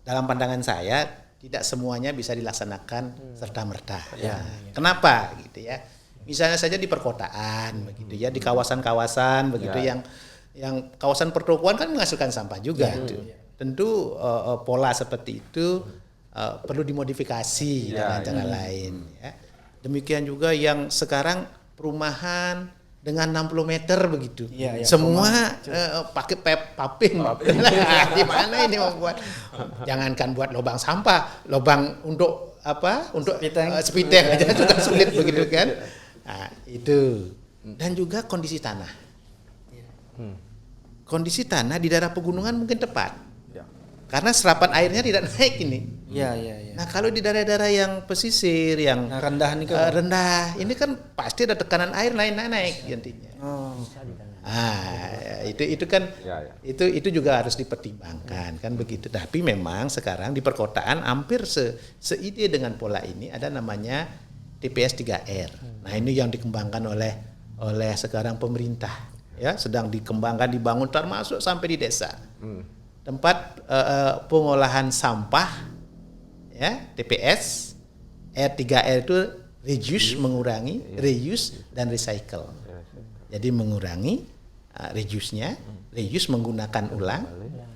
dalam pandangan saya tidak semuanya bisa dilaksanakan serta-merta. Kenapa gitu ya? Misalnya saja di perkotaan begitu ya, di kawasan-kawasan begitu yang kawasan pertokoan kan menghasilkan sampah juga. Tentu pola seperti itu perlu dimodifikasi dengan cara lain ya. Demikian juga yang sekarang perumahan dengan 60 meter begitu. Semua pakai paping. Gimana ini membuat? Jangankan buat lubang sampah, lubang untuk sepiteng aja juga sulit begitu kan. Nah, itu. Dan juga kondisi tanah. Kondisi tanah di daerah pegunungan mungkin tepat. Karena serapan airnya tidak naik ini. Nah, kalau di daerah-daerah yang pesisir yang rendah nih kan. Rendah, ini kan pasti ada tekanan air naik intinya. Itu kan itu juga harus dipertimbangkan kan begitu. Tapi memang sekarang di perkotaan hampir seide dengan pola ini ada namanya TPS 3R. Nah, ini yang dikembangkan oleh sekarang pemerintah ya, sedang dikembangkan, dibangun termasuk sampai di desa. Tempat pengolahan sampah ya, TPS R3R itu reduce mengurangi, reuse dan recycle. Jadi mengurangi reduce-nya, reuse menggunakan ulang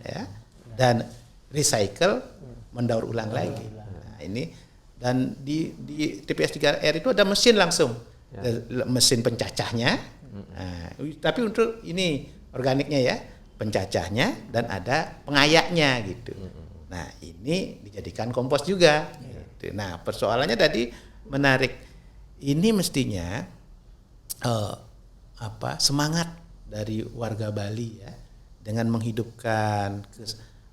ya, dan recycle mendaur ulang lagi. Nah, ini dan di TPS 3R itu ada mesin langsung. Mesin pencacahnya. Nah, tapi untuk ini organiknya ya, pencacahnya dan ada pengayaknya gitu. Nah, ini dijadikan kompos juga. Gitu. Nah, persoalannya tadi menarik. Ini mestinya semangat dari warga Bali ya dengan menghidupkan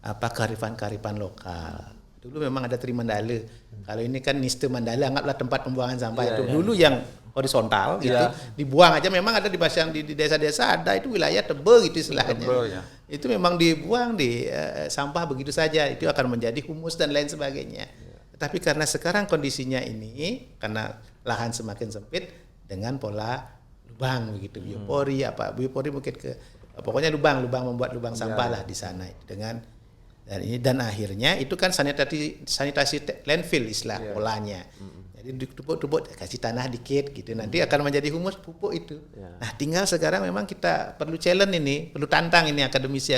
kearifan-kearifan lokal. Dulu memang ada Trimandala. Kalau ini kan Niste Mandala, anggaplah tempat pembuangan sampah itu. Dulu yang horizontal gitu, dibuang aja. Memang ada di desa-desa ada itu wilayah tebe gitu istilahnya. Itu memang dibuang di sampah begitu saja, itu akan menjadi humus dan lain sebagainya. Tapi karena sekarang kondisinya ini, karena lahan semakin sempit, dengan pola lubang begitu, biopori biopori mungkin pokoknya lubang membuat lubang sampah lah di sana dengan dan akhirnya itu kan sanitasi landfill istilah polanya. Jadi ditumpuk-tumpuk kasih tanah dikit gitu, nanti akan menjadi humus pupuk itu. Nah, tinggal sekarang memang kita perlu challenge ini, perlu tantang ini akademisi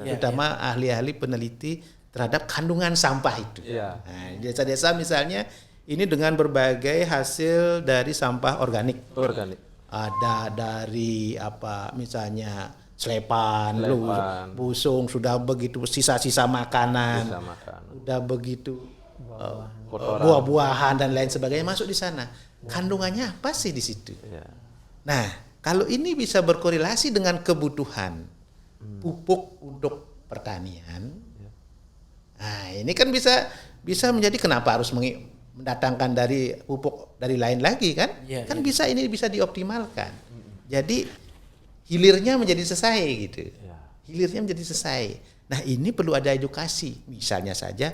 terutama ahli-ahli peneliti terhadap kandungan sampah itu. Nah, desa-desa misalnya ini dengan berbagai hasil dari sampah organik. Ada dari misalnya selepan, busung, sudah begitu sisa-sisa makanan, sudah begitu buah-buahan dan lain sebagainya masuk di sana. Kandungannya apa sih di situ? Nah, kalau ini bisa berkorelasi dengan kebutuhan pupuk untuk pertanian, nah ini kan bisa menjadi kenapa harus mendatangkan dari pupuk dari lain lagi kan? Kan bisa dioptimalkan. Jadi hilirnya menjadi selesai gitu. Hilirnya menjadi selesai. Nah, ini perlu ada edukasi. Misalnya saja,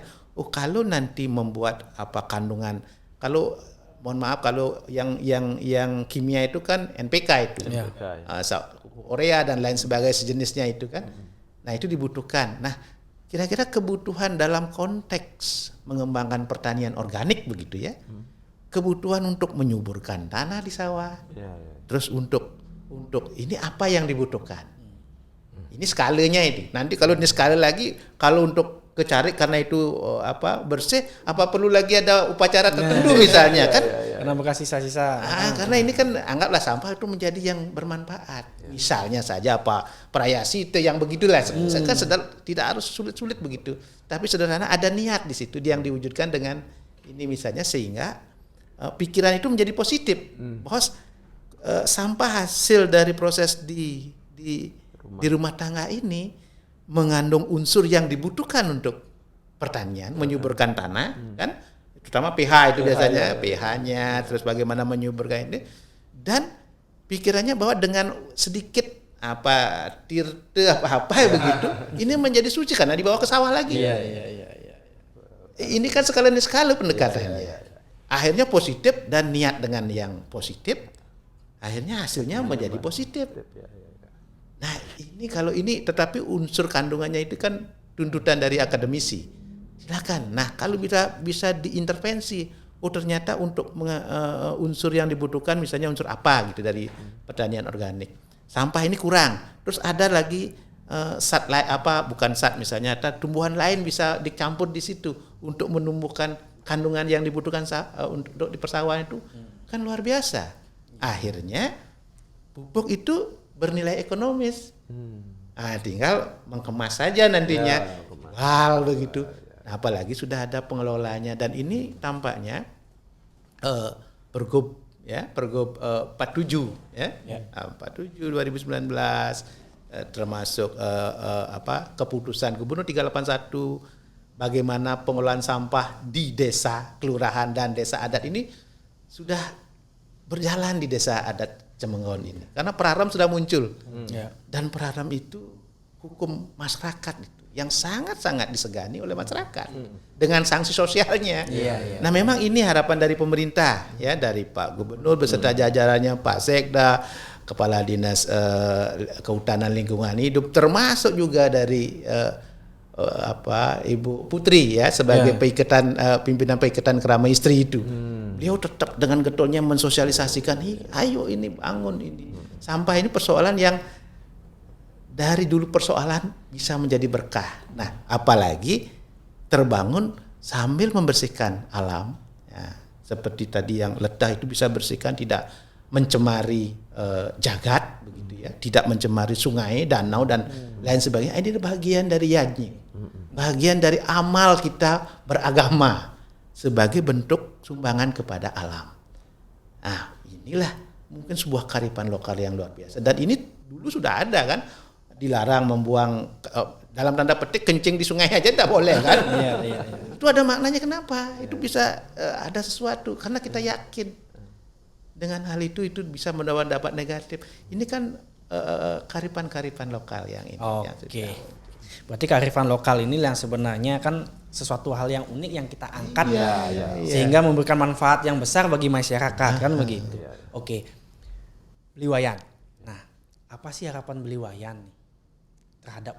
kalau nanti membuat kandungan, kalau mohon maaf kalau yang kimia itu kan NPK itu. Urea dan lain sebagainya sejenisnya itu kan. Nah, itu dibutuhkan. Nah, kira-kira kebutuhan dalam konteks mengembangkan pertanian organik begitu ya. Kebutuhan untuk menyuburkan tanah di sawah. Terus untuk ini apa yang dibutuhkan? Ini skalanya ini. Nanti kalau ini skala lagi, kalau untuk kecari karena itu bersih, apa perlu lagi ada upacara tertentu misalnya kan? Karena bekas sisa-sisa. Karena ini kan anggaplah sampah itu menjadi yang bermanfaat. Misalnya saja perayasi itu yang begitulah. Kan tidak harus sulit-sulit begitu. Tapi sederhana ada niat di situ yang diwujudkan dengan ini misalnya sehingga pikiran itu menjadi positif. Bahwa sampah hasil dari proses di rumah tangga ini mengandung unsur yang dibutuhkan untuk pertanian, menyuburkan tanah, kan? Terutama pH itu biasanya, pH-nya, terus bagaimana menyuburkan ini, dan pikirannya bahwa dengan sedikit tirte begitu, ini menjadi suci karena dibawa ke sawah lagi. Ini kan skala pendekatannya. Akhirnya positif dan niat dengan yang positif, akhirnya hasilnya menjadi positif. Nah, tetapi unsur kandungannya itu kan tuntutan dari akademisi. Silakan. Nah, kalau bisa diintervensi, ternyata untuk unsur yang dibutuhkan misalnya unsur apa gitu dari pertanian organik. Sampah ini kurang. Terus ada lagi misalnya tumbuhan lain bisa dicampur di situ untuk menumbuhkan kandungan yang dibutuhkan untuk di persawahan itu kan luar biasa. Akhirnya pupuk itu bernilai ekonomis. Tinggal mengemas saja nantinya. Hal begitu. Nah, apalagi sudah ada pengelolanya dan ini tampaknya Pergub 47 47 2019 termasuk keputusan Gubernur 381 bagaimana pengelolaan sampah di desa, kelurahan dan desa adat ini sudah berjalan di desa adat Cemengon ini. Karena Praram sudah muncul. Dan Praram itu hukum masyarakat itu yang sangat-sangat disegani oleh masyarakat dengan sanksi sosialnya. Nah, memang ini harapan dari pemerintah ya, dari Pak Gubernur beserta jajarannya, Pak Sekda, Kepala Dinas Kehutanan Lingkungan Hidup, termasuk juga dari Ibu Putri ya sebagai pimpinan Peikatan Kerama Istri itu. Beliau tetap dengan getolnya mensosialisasikan, ayo ini bangun ini. Sampah ini persoalan yang dari dulu persoalan bisa menjadi berkah. Nah, apalagi terbangun sambil membersihkan alam. Ya, seperti tadi yang ledah itu bisa bersihkan, tidak mencemari jagat, begitu ya, tidak mencemari sungai, danau dan lain sebagainya. Ini bagian dari yajnya, bagian dari amal kita beragama sebagai bentuk sumbangan kepada alam. Nah, inilah mungkin sebuah kearifan lokal yang luar biasa. Dan ini dulu sudah ada kan, dilarang membuang dalam tanda petik kencing di sungai aja tidak boleh kan. Itu ada maknanya kenapa? Itu bisa ada sesuatu karena kita yakin dengan hal itu bisa mendapat negatif. Ini kan kearifan lokal yang ini. Berarti kearifan lokal ini yang sebenarnya kan sesuatu hal yang unik yang kita angkat sehingga memberikan manfaat yang besar bagi masyarakat kan begitu. Oke. Beliwayan. Nah, apa sih harapan Beliwayan nih terhadap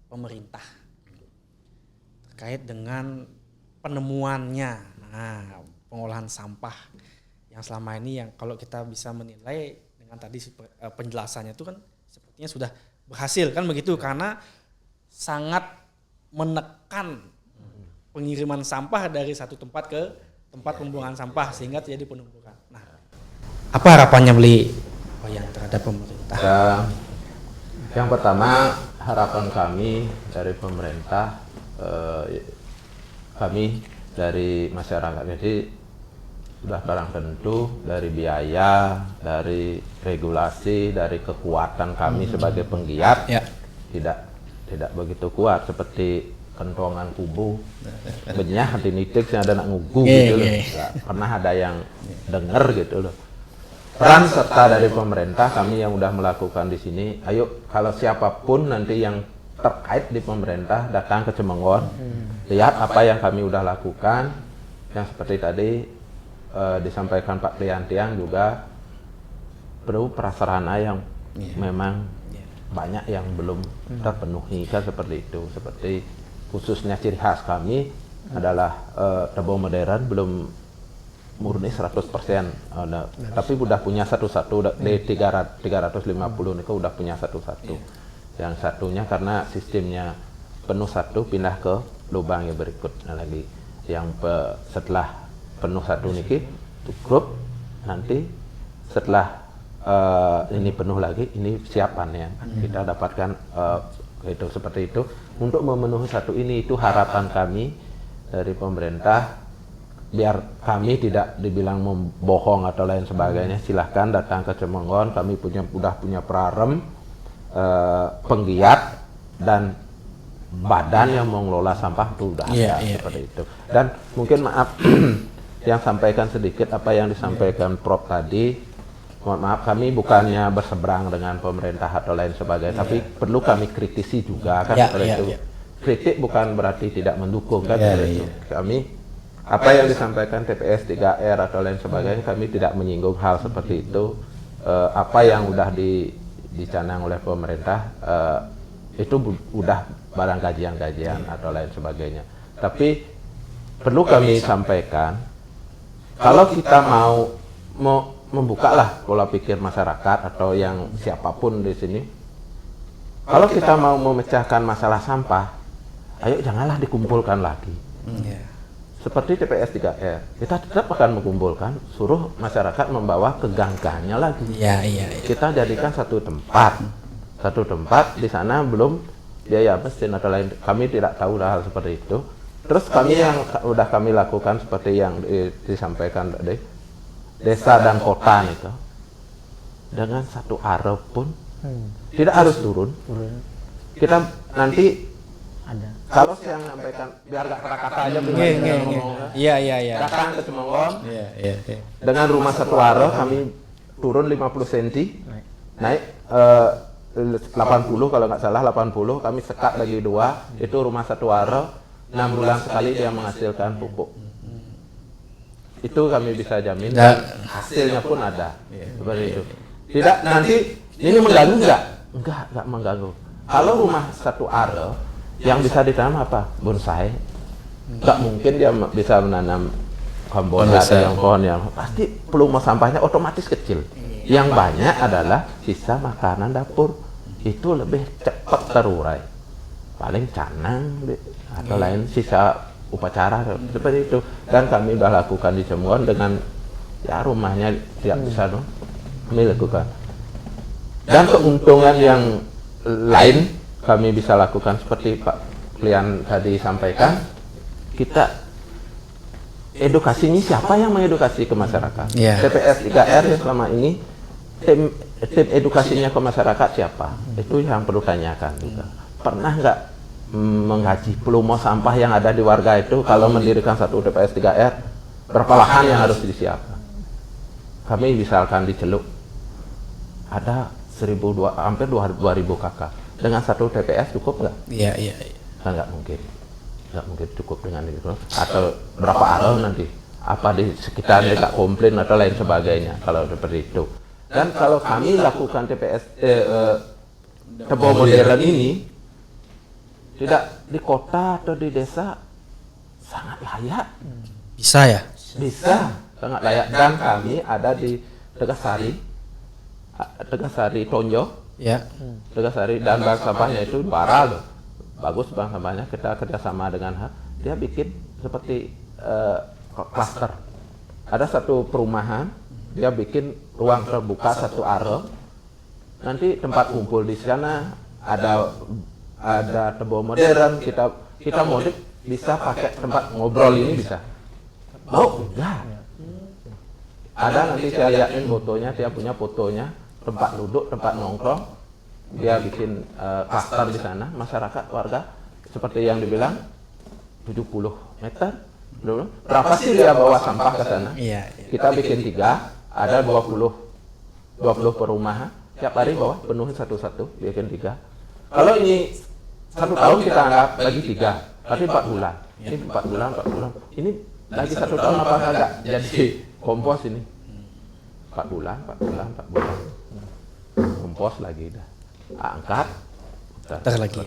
pemerintah terkait dengan penemuannya pengolahan sampah yang selama ini yang kalau kita bisa menilai dengan tadi penjelasannya itu kan sepertinya sudah berhasil kan begitu karena sangat menekan pengiriman sampah dari satu tempat ke tempat pembuangan sampah sehingga terjadi penumpukan. Nah, apa harapannya Beliwayan terhadap pemerintah? Yang pertama harapan kami dari pemerintah, kami dari masyarakat jadi sudah barang tentu dari biaya, dari regulasi, dari kekuatan kami sebagai penggiat tidak begitu kuat seperti kentongan kubu benyah hati nitik yang ada nak ngugu gitu loh. Nggak pernah ada yang dengar gitu loh. Peran serta dari pemerintah kami yang udah melakukan di sini, ayo kalau siapapun nanti yang terkait di pemerintah datang ke Cemengon, lihat apa yang kami udah lakukan, yang seperti tadi disampaikan Pak Priantiang juga perlu prasarana yang memang banyak yang belum terpenuhi kan seperti itu, seperti khususnya ciri khas kami adalah Tebo Modern belum murni 100%, tapi udah punya satu-satu di 350 nih udah punya satu-satu. Yang satunya karena sistemnya penuh satu pindah ke lubang yang berikutnya lagi. Yang setelah penuh satu niki cukup, nanti setelah ini penuh lagi ini siapannya kita dapatkan itu seperti itu untuk memenuhi satu ini. Itu harapan kami dari pemerintah biar kami tidak dibilang membohong atau lain sebagainya. Silahkan datang ke Cemengon, kami udah punya prarem, penggiat dan badan yang mengelola sampah itu udah ada seperti itu. Dan mungkin maaf yang sampaikan sedikit apa yang disampaikan Prof tadi, mohon maaf kami bukannya berseberang dengan pemerintah atau lain sebagainya, tapi perlu kami kritisi juga kan seperti itu. Kritik bukan berarti tidak mendukung kan seperti itu. Kami apa yang disampaikan TPS 3R atau lain sebagainya kami tidak menyinggung hal seperti itu. Apa yang udah dicanang oleh pemerintah itu udah barang kajian-kajian atau lain sebagainya. Tapi perlu kami sampaikan kalau kita mau membukalah pola pikir masyarakat atau yang siapapun di sini, kalau kita mau memecahkan masalah sampah, ayo janganlah dikumpulkan lagi. Seperti TPS 3R, kita tetap akan mengumpulkan, suruh masyarakat membawa ke gang-gangnya lagi. Kita jadikan satu tempat di sana belum biaya mesin atau lain. Kami tidak tahu hal seperti itu. Terus kami yang udah kami lakukan seperti yang disampaikan tadi, desa dan kota itu dengan satu arah pun tidak harus turun. Kita nanti ada. Kalau yang menyampaikan biar gak kata-kata aja datang ke Cemengon dengan rumah satu arah kami turun 50 cm naik 80 kalau nggak salah 80 kami sekat lagi 2 itu rumah satu arah 6 bulan sekali dia menghasilkan pupuk. Itu kami bisa jamin dan hasilnya pun ada seperti itu. Tidak nanti ini mengganggu enggak mengganggu. Kalau rumah satu arah yang bisa ditanam apa? Bonsai. Enggak mungkin dia bisa menanam kebun atau yang pohon yang pasti volume sampahnya otomatis kecil. Yang banyak adalah sisa makanan dapur. Itu lebih cepat terurai. Paling canang atau lain sisa upacara seperti itu. Dan kami sudah lakukan di Cemengon dengan ya rumahnya tidak bisa kami lakukan. Dan keuntungan yang lain kami bisa lakukan seperti Pak Klian tadi sampaikan, kita edukasinya siapa yang mengedukasi ke masyarakat? TPS 3R yang selama ini tim edukasinya ke masyarakat siapa? Itu yang perlu tanyakan juga. Pernah nggak mengkaji volume sampah yang ada di warga itu kalau mendirikan satu TPS 3R berapa lahan yang harus disiapkan? Kami misalkan di Celuk ada hampir 2.000 kakak. Dengan satu TPS cukup nggak? Nggak mungkin. nggak mungkin cukup dengan itu, atau berapa arel nanti, apa di sekitarnya nggak komplain atau lain sebagainya kalau seperti itu. Dan kalau kami lakukan tebo modern ini tidak di kota atau di desa, sangat layak. Bisa ya? Bisa, sangat layak. Dan kami ada di Tegasari Tonjo. Ya. Tegasari, dan bank sampahnya itu bara loh. Bagus bank sampahnya, kita kerjasama dengan dia bikin seperti klaster. Ada satu perumahan, dia bikin ruang terbuka satu area. Nanti tempat kumpul di sana ada tebo modern, kita modif bisa pakai tempat ngobrol ini bisa. Oh, enggak. Ada nanti saya lihatin fotonya, dia punya fotonya, tempat duduk, tempat nongkrong, dia bikin klaster di sana, masyarakat, warga, seperti yang dibilang 70 meter. Berapa sih dia bawa sampah ke sana? Iya. Kita bikin 3, ada 20 perumahan, tiap hari bawa penuhin satu-satu, bikin 3. Kalau ini 1 tahun kita anggap bagi 3, berarti 4 bulan. Ini 4 bulan. Ini lagi 1 tahun apakah enggak jadi kompos ini? 4 bulan. Kompos lagi dah. Angkat. Putar lagi.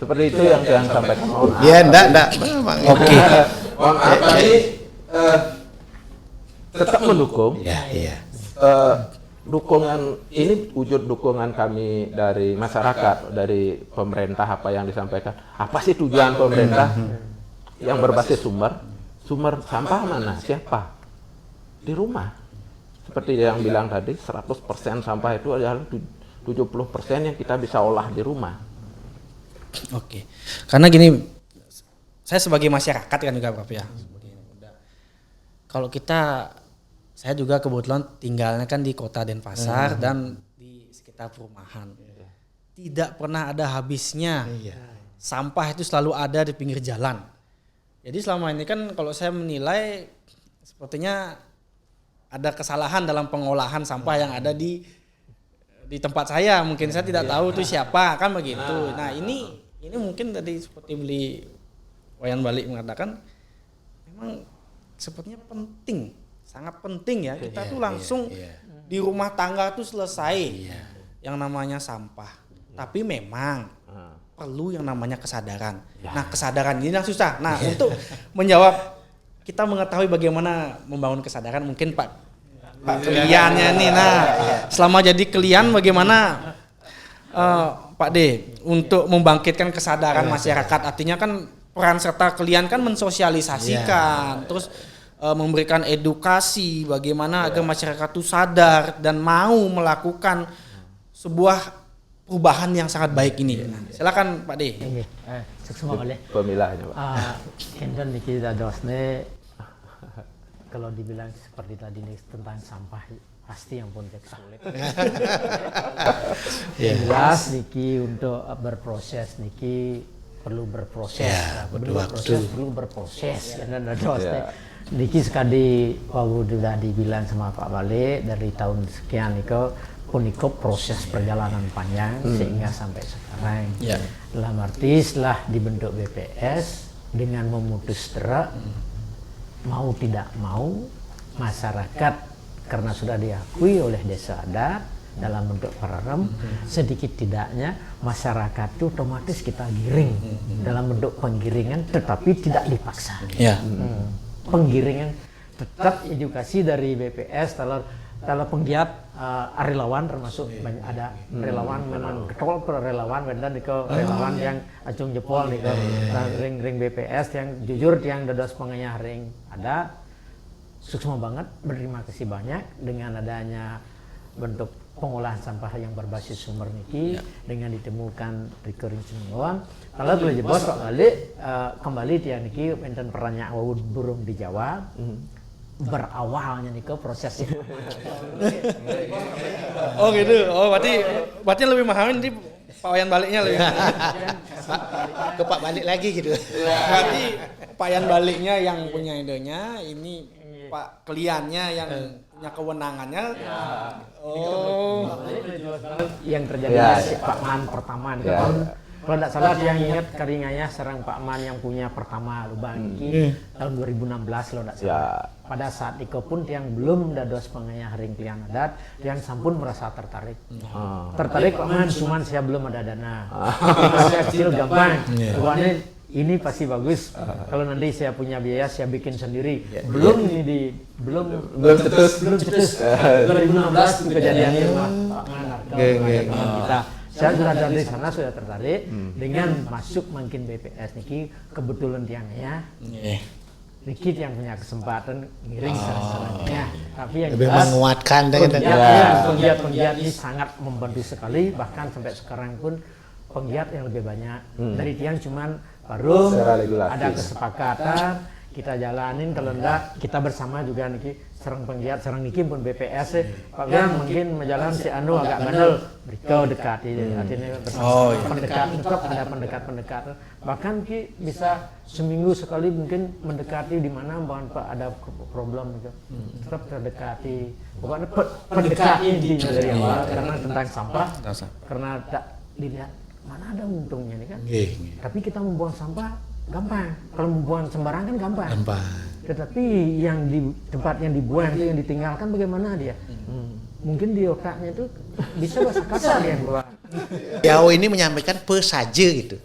Seperti itu yang saya sampaikan. Ya, enggak. Memang. Oke. Kami tetap mendukung. Iya. Dukungan ini wujud dukungan kami dari masyarakat, dari pemerintah, apa yang disampaikan. Apa sih tujuan pemerintah yang berbasis sumber sampah mana? Siapa? Di rumah. Seperti yang bilang tadi, 100% sampah itu adalah 70% yang kita bisa olah di rumah. Oke. Karena gini, saya sebagai masyarakat kan juga Prof ya. Kalau saya juga kebetulan tinggalnya kan di kota Denpasar dan di sekitar perumahan. Tidak pernah ada habisnya. Sampah itu selalu ada di pinggir jalan. Jadi selama ini kan kalau saya menilai sepertinya ada kesalahan dalam pengolahan sampah yang ada di tempat saya. Mungkin saya tidak tahu itu siapa, kan begitu. Nah, ini mungkin tadi seperti beli Wayan Balik mengatakan memang sepertinya penting, sangat penting ya. Kita tuh langsung di rumah tangga tuh selesai yang namanya sampah. Tapi memang perlu yang namanya kesadaran. Nah, kesadaran ini yang susah. Nah, untuk menjawab, kita mengetahui bagaimana membangun kesadaran, mungkin Pak Kliannya nih. Nah, selama jadi Klian bagaimana Pak D untuk membangkitkan kesadaran masyarakat? Artinya kan peran serta Klian kan mensosialisasikan, terus memberikan edukasi bagaimana agar masyarakat itu sadar dan mau melakukan sebuah perubahan yang sangat baik ini. Silakan Pak D. Semua boleh. Pemilahnya Pak. Kendan niki dadosne kalau dibilang seperti tadi nih tentang sampah pasti yang pun sulit. Jelas niki untuk berproses niki perlu berproses. Perlu berproses. Kendan dadosne niki sekali waktu sudah dibilang sama Pak Balik dari tahun sekian niko puniko proses perjalanan panjang sehingga sampai sekarang. Dalam arti setelah dibentuk BPS dengan memutus terak, mau tidak mau masyarakat karena sudah diakui oleh desa adat dalam bentuk pararem, sedikit tidaknya masyarakat itu otomatis kita giring dalam bentuk penggiringan, tetapi tidak dipaksa. Penggiringan tetap edukasi dari BPS kalau penggiat relawan termasuk banyak ada relawan memang ketol relawan dan relawan yang acung jempol ring BPS yang jujur yang dados pengayah ring ada sukses banget, berterima kasih banyak dengan adanya bentuk pengolahan sampah yang berbasis sumber niki dengan ditemukan recurring sumber. Kalau boleh jebos Pak Balik kembali tiang niki enten pertanyaan burung dijawab. Berawalnya nih ke prosesnya. Oh gitu. Oh berarti lebih memahami nanti Pak Wayan Baliknya lebih. Ke Pak Balik lagi gitu. Berarti Pak Wayan Baliknya yang punya idenya, ini Pak Kliannya yang punya kewenangannya. Yang terjadi Pak Man pertama nih Kalau tidak salah yang ingat karinganya serang Pak Man yang punya pertama lubang ini tahun 2016 kalau tidak salah. Pada saat itu pun yang belum dados pengaya haring pilihan adat, yang sampun merasa tertarik. Tertarik Pak Man, cuman saya belum ada dana. Saya kecil gampang. Pokoknya ini pasti bagus. Kalau nanti saya punya biaya saya bikin sendiri. Belum cetus 2016 kejadiannya Pak Man atau teman kita. Saya sudah dari sana sudah tertarik dengan masuk makin BPS niki kebetulan tiangnya. Dikit yang punya kesempatan ngiring serang-serangnya, tapi yang lebih jelas menguatkan penggiat ini sangat membantu sekali, bahkan sampai sekarang pun penggiat yang lebih banyak dari tiang cuman baru ada kesepakatan kita jalanin, kalau enggak kita bersama juga niki serang penggiat serang niki pun BPS Pak Gang mungkin menjalan si anu agak bandel mereka dekati artinya pendekat ada pendekat bahkan ki bisa seminggu sekali mungkin mendekati di mana bahan Pak ada problem gitu tetap terdekati pokoknya pendekati intinya dari awal karena tentang sampah karena tak dilihat mana ada untungnya nih kan tapi kita membuang sampah gampang, kalau membuang sembarangan gampang. Tetapi yang di tempat yang dibuang itu yang ditinggalkan bagaimana dia? Mungkin di otaknya itu bisa bahasa kasar yang buang. Jauh ini menyampaikan pesaja gitu.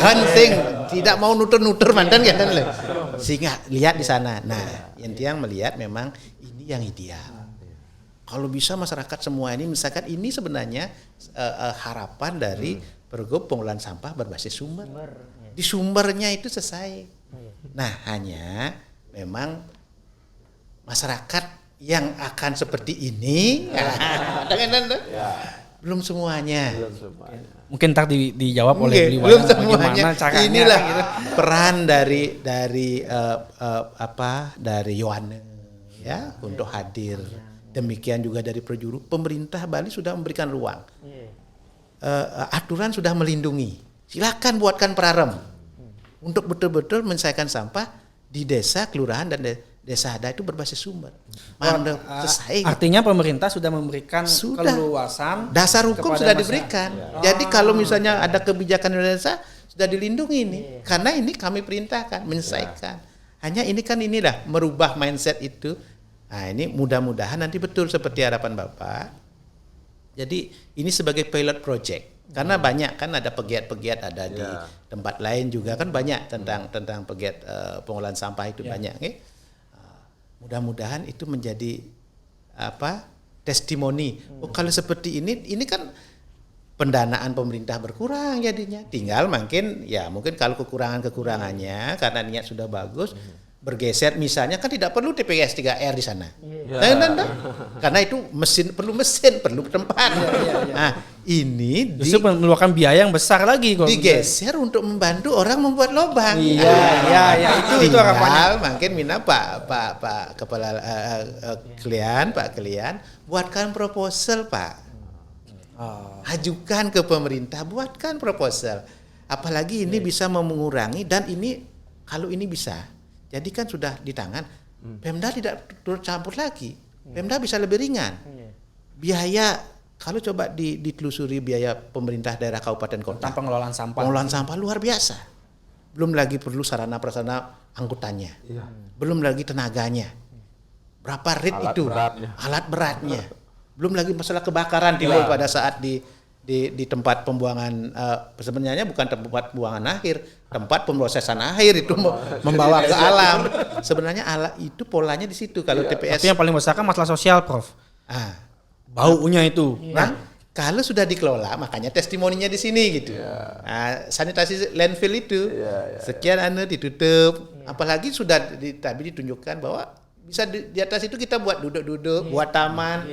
Penting, tidak mau nutur-nutur mantan kan loh. Sehingga lihat di sana. Nah, yang tiang melihat memang ini yang ideal. Kalau bisa masyarakat semua ini misalkan ini sebenarnya harapan dari Pergub Pengolahan Sampah berbasis sumber. Di sumbernya itu selesai. Nah, hanya memang masyarakat yang akan seperti ini, belum semuanya. Mungkin ntar dijawab oleh beliau bagaimana caranya. Inilah gitu. Peran dari Yohane ya untuk hadir. Demikian juga dari Perjuru. Pemerintah Bali sudah memberikan ruang. Aturan sudah melindungi. Silakan buatkan prarem untuk betul-betul menyelesaikan sampah di desa, kelurahan dan desa adat itu berbasis sumber. Selesai. Artinya pemerintah sudah memberikan keleluasan. Dasar hukum sudah diberikan. Jadi kalau misalnya ada kebijakan di desa sudah dilindungi ini. Karena ini kami perintahkan menyelesaikan. Hanya ini kan inilah merubah mindset itu. Nah, ini mudah-mudahan nanti betul seperti harapan Bapak. Jadi ini sebagai pilot project. Karena banyak kan ada pegiat-pegiat ada di tempat lain juga kan banyak tentang pegiat pengolahan sampah itu banyak. Mudah-mudahan itu menjadi testimoni. Oh, kalau seperti ini kan pendanaan pemerintah berkurang jadinya. Tinggal mungkin kalau kekurangannya karena niat sudah bagus. Bergeser misalnya kan tidak perlu TPS 3R di sana. Karena itu perlu mesin, perlu tempat. Nah, ini justru mengeluarkan biaya yang besar lagi kalau digeser untuk membantu orang membuat lubang. Itu harapannya. Mungkin Pak Kepala Pak Kelian buatkan proposal, Pak. Ajukan ke pemerintah, buatkan proposal. Apalagi ini bisa mengurangi dan ini kalau ini bisa. Jadi kan sudah di tangan, Pemda tidak turut campur lagi. Pemda bisa lebih ringan. Biaya, kalau coba ditelusuri biaya pemerintah daerah kabupaten kota. Pengelolaan sampah luar biasa. Belum lagi perlu sarana prasarana angkutannya. Belum lagi tenaganya. Berapa alat beratnya. Belum lagi masalah kebakaran timbul pada saat di tempat pembuangan sebenarnya bukan tempat pembuangan akhir, tempat pemrosesan akhir itu membawa ke alam. Sebenarnya itu polanya di situ kalau TPS. Tapi yang paling besar kan masalah sosial, Prof. Baunya itu. Nah, kalau sudah dikelola, makanya testimoninya di sini gitu. Sanitasi landfill itu sekian ditutup. Apalagi sudah tadi ditunjukkan bahwa bisa di atas itu kita buat duduk-duduk, buat taman.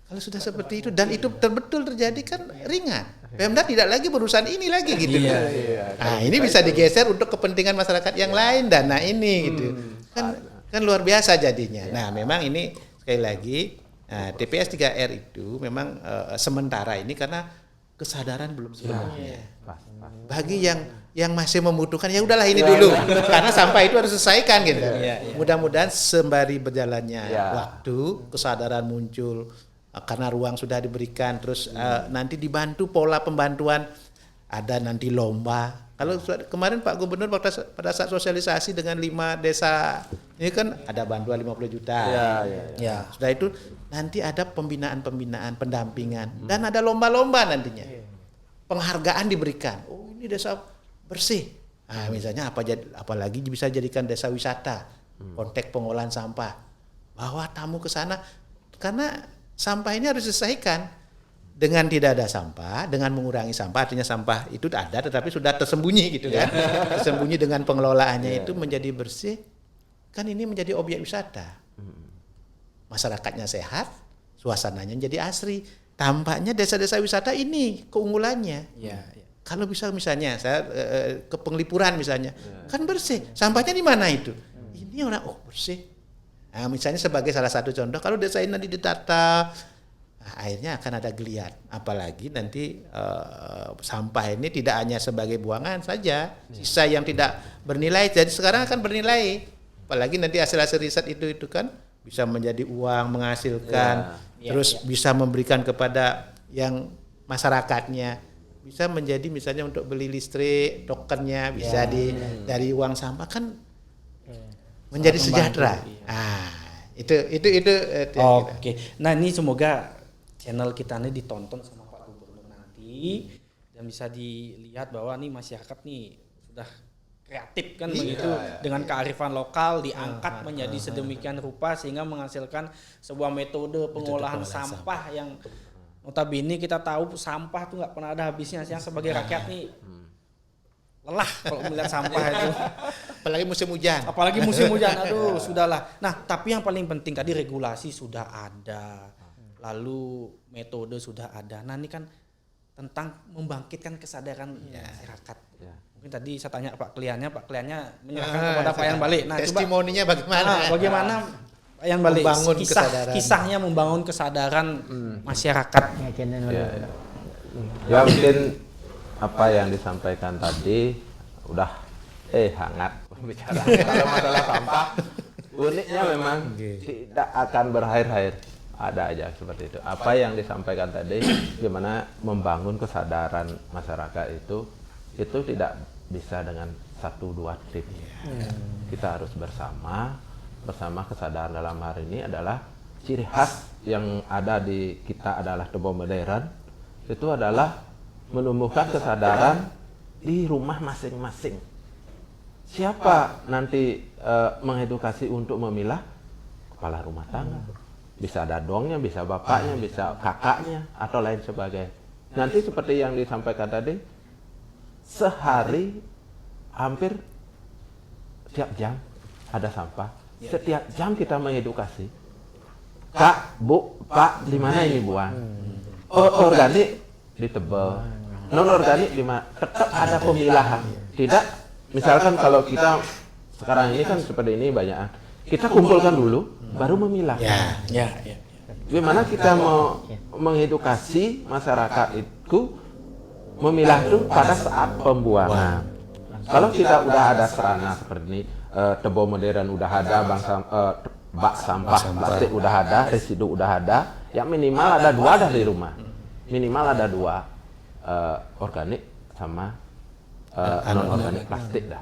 Kalau sudah seperti itu dan itu betul terjadi kan ringan. Pemda tidak lagi berurusan ini lagi gitu. Nah, ini bisa digeser untuk kepentingan masyarakat yang lain dana ini gitu. Kan luar biasa jadinya. Nah, memang ini sekali lagi TPS 3R itu memang sementara ini karena kesadaran belum sepenuhnya. Bagi yang masih membutuhkan ya udahlah ini dulu karena sampah itu harus selesaikan gitu. Mudah-mudahan sembari berjalannya waktu kesadaran muncul karena ruang sudah diberikan terus nanti dibantu pola pembantuan ada nanti lomba. Kalau kemarin Pak Gubernur pada saat sosialisasi dengan 5 desa ini kan ada bantuan 50 juta. Ya. Sudah itu nanti ada pembinaan, pendampingan dan ada lomba-lomba nantinya. Penghargaan diberikan. Oh, ini desa bersih. Nah, misalnya apalagi bisa jadikan desa wisata. Konteks pengolahan sampah. Bawa tamu ke sana karena sampah ini harus diselesaikan. Dengan tidak ada sampah, dengan mengurangi sampah, artinya sampah itu ada tetapi sudah tersembunyi gitu kan. Tersembunyi dengan pengelolaannya itu menjadi bersih, kan ini menjadi objek wisata. Masyarakatnya sehat, suasananya jadi asri. Tampaknya desa-desa wisata ini keunggulannya. Kalau bisa misalnya saya ke Penglipuran misalnya, kan bersih. Sampahnya di mana itu? Ini orang bersih. Nah, misalnya sebagai salah satu contoh, kalau desa ini nanti ditata, akhirnya akan ada geliat, apalagi nanti sampah ini tidak hanya sebagai buangan saja, sisa yang tidak bernilai. Jadi sekarang akan bernilai, apalagi nanti hasil-hasil riset itu kan bisa menjadi uang, menghasilkan, terus bisa memberikan kepada yang masyarakatnya, bisa menjadi misalnya untuk beli listrik, tokennya bisa dari uang sampah kan menjadi sejahtera. Itu. Oke. Nah ini semoga channel kita ini ditonton sama Pak Gubernur nanti dan bisa dilihat bahwa nih masyarakat nih sudah kreatif kan begitu dengan kearifan lokal diangkat menjadi sedemikian rupa sehingga menghasilkan sebuah metode pengolahan sampah yang notabene kita tahu sampah tuh nggak pernah ada habisnya. Yang sebagai rakyat nih lelah kalau melihat sampah itu. Apalagi musim hujan. Aduh sudahlah. Nah tapi yang paling penting tadi regulasi sudah ada. Lalu metode sudah ada. Nah ini kan tentang membangkitkan kesadaran masyarakat. Mungkin tadi saya tanya Pak Kliannya menyerahkan kepada Pak Yan balik. Nah, testimoninya bagaimana? Bagaimana Pak Yan balik kisahnya membangun kesadaran masyarakat. Ya mungkin apa yang disampaikan tadi udah hangat bicara kalau masalah sampah. Uniknya memang tidak akan berakhir-akhir. Ada aja seperti itu. Apa yang disampaikan tadi, gimana membangun kesadaran masyarakat itu tidak bisa dengan 1-2 tim. Kita harus bersama kesadaran dalam hari ini adalah ciri khas yang ada di kita adalah Tebo Modern. Itu adalah menumbuhkan kesadaran di rumah masing-masing. Siapa nanti mengedukasi untuk memilah? Kepala rumah tangga. Bisa ada dongnya, bisa bapaknya, bisa kakaknya, atau lain sebagainya. Nanti seperti yang disampaikan tadi, sehari hampir setiap jam ada sampah. Setiap jam kita mengedukasi. Kak, Bu, Pak, di mana ini buang? Organik ditebel. Non organik di mana? Tetap ada pemilahan. Tidak, misalkan kalau kita sekarang ini kan seperti ini banyak. Kita kumpulkan dulu, baru memilah. Gimana kita mau mengedukasi masyarakat itu memilah itu pada saat pembuangan. Kalau kita udah ada sarana seperti ini, Tebo Modern udah ada, bak sampah plastik udah ada, residu udah ada, ya minimal ada 2 dari rumah. Minimal ada 2 organik sama non organik plastik dah.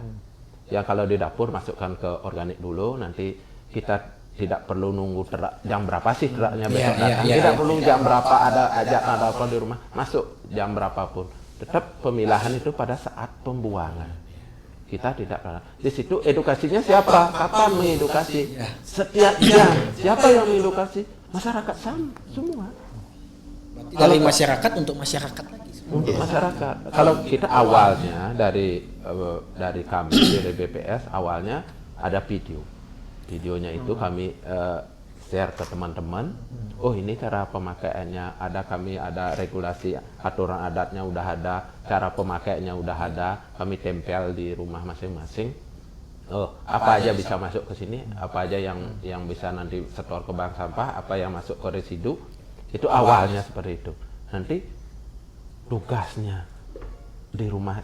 Ya kalau di dapur masukkan ke organik dulu, nanti kita tidak perlu nunggu jam berapa sih teraknya besok datang. Tidak perlu jam berapa ada apa di rumah, masuk jam berapapun. Tetap pemilahan itu pada saat pembuangan. Kita tidak pernah. Di situ edukasinya siapa? Kapan mengedukasi? Setiap jam. Siapa yang mengedukasi? Masyarakat semua. Dari masyarakat untuk masyarakat lagi. Untuk masyarakat. Kalau kita awalnya dari kami dari BPS awalnya ada videonya itu kami share ke teman-teman. Oh ini cara pemakaiannya kami ada regulasi aturan adatnya udah ada, cara pemakaiannya udah ada, kami tempel di rumah masing-masing. Oh apa aja bisa masuk ke sini, apa aja yang bisa nanti setor ke bank sampah, apa yang masuk ke residu. Itu awalnya seperti itu. Nanti tugasnya di rumah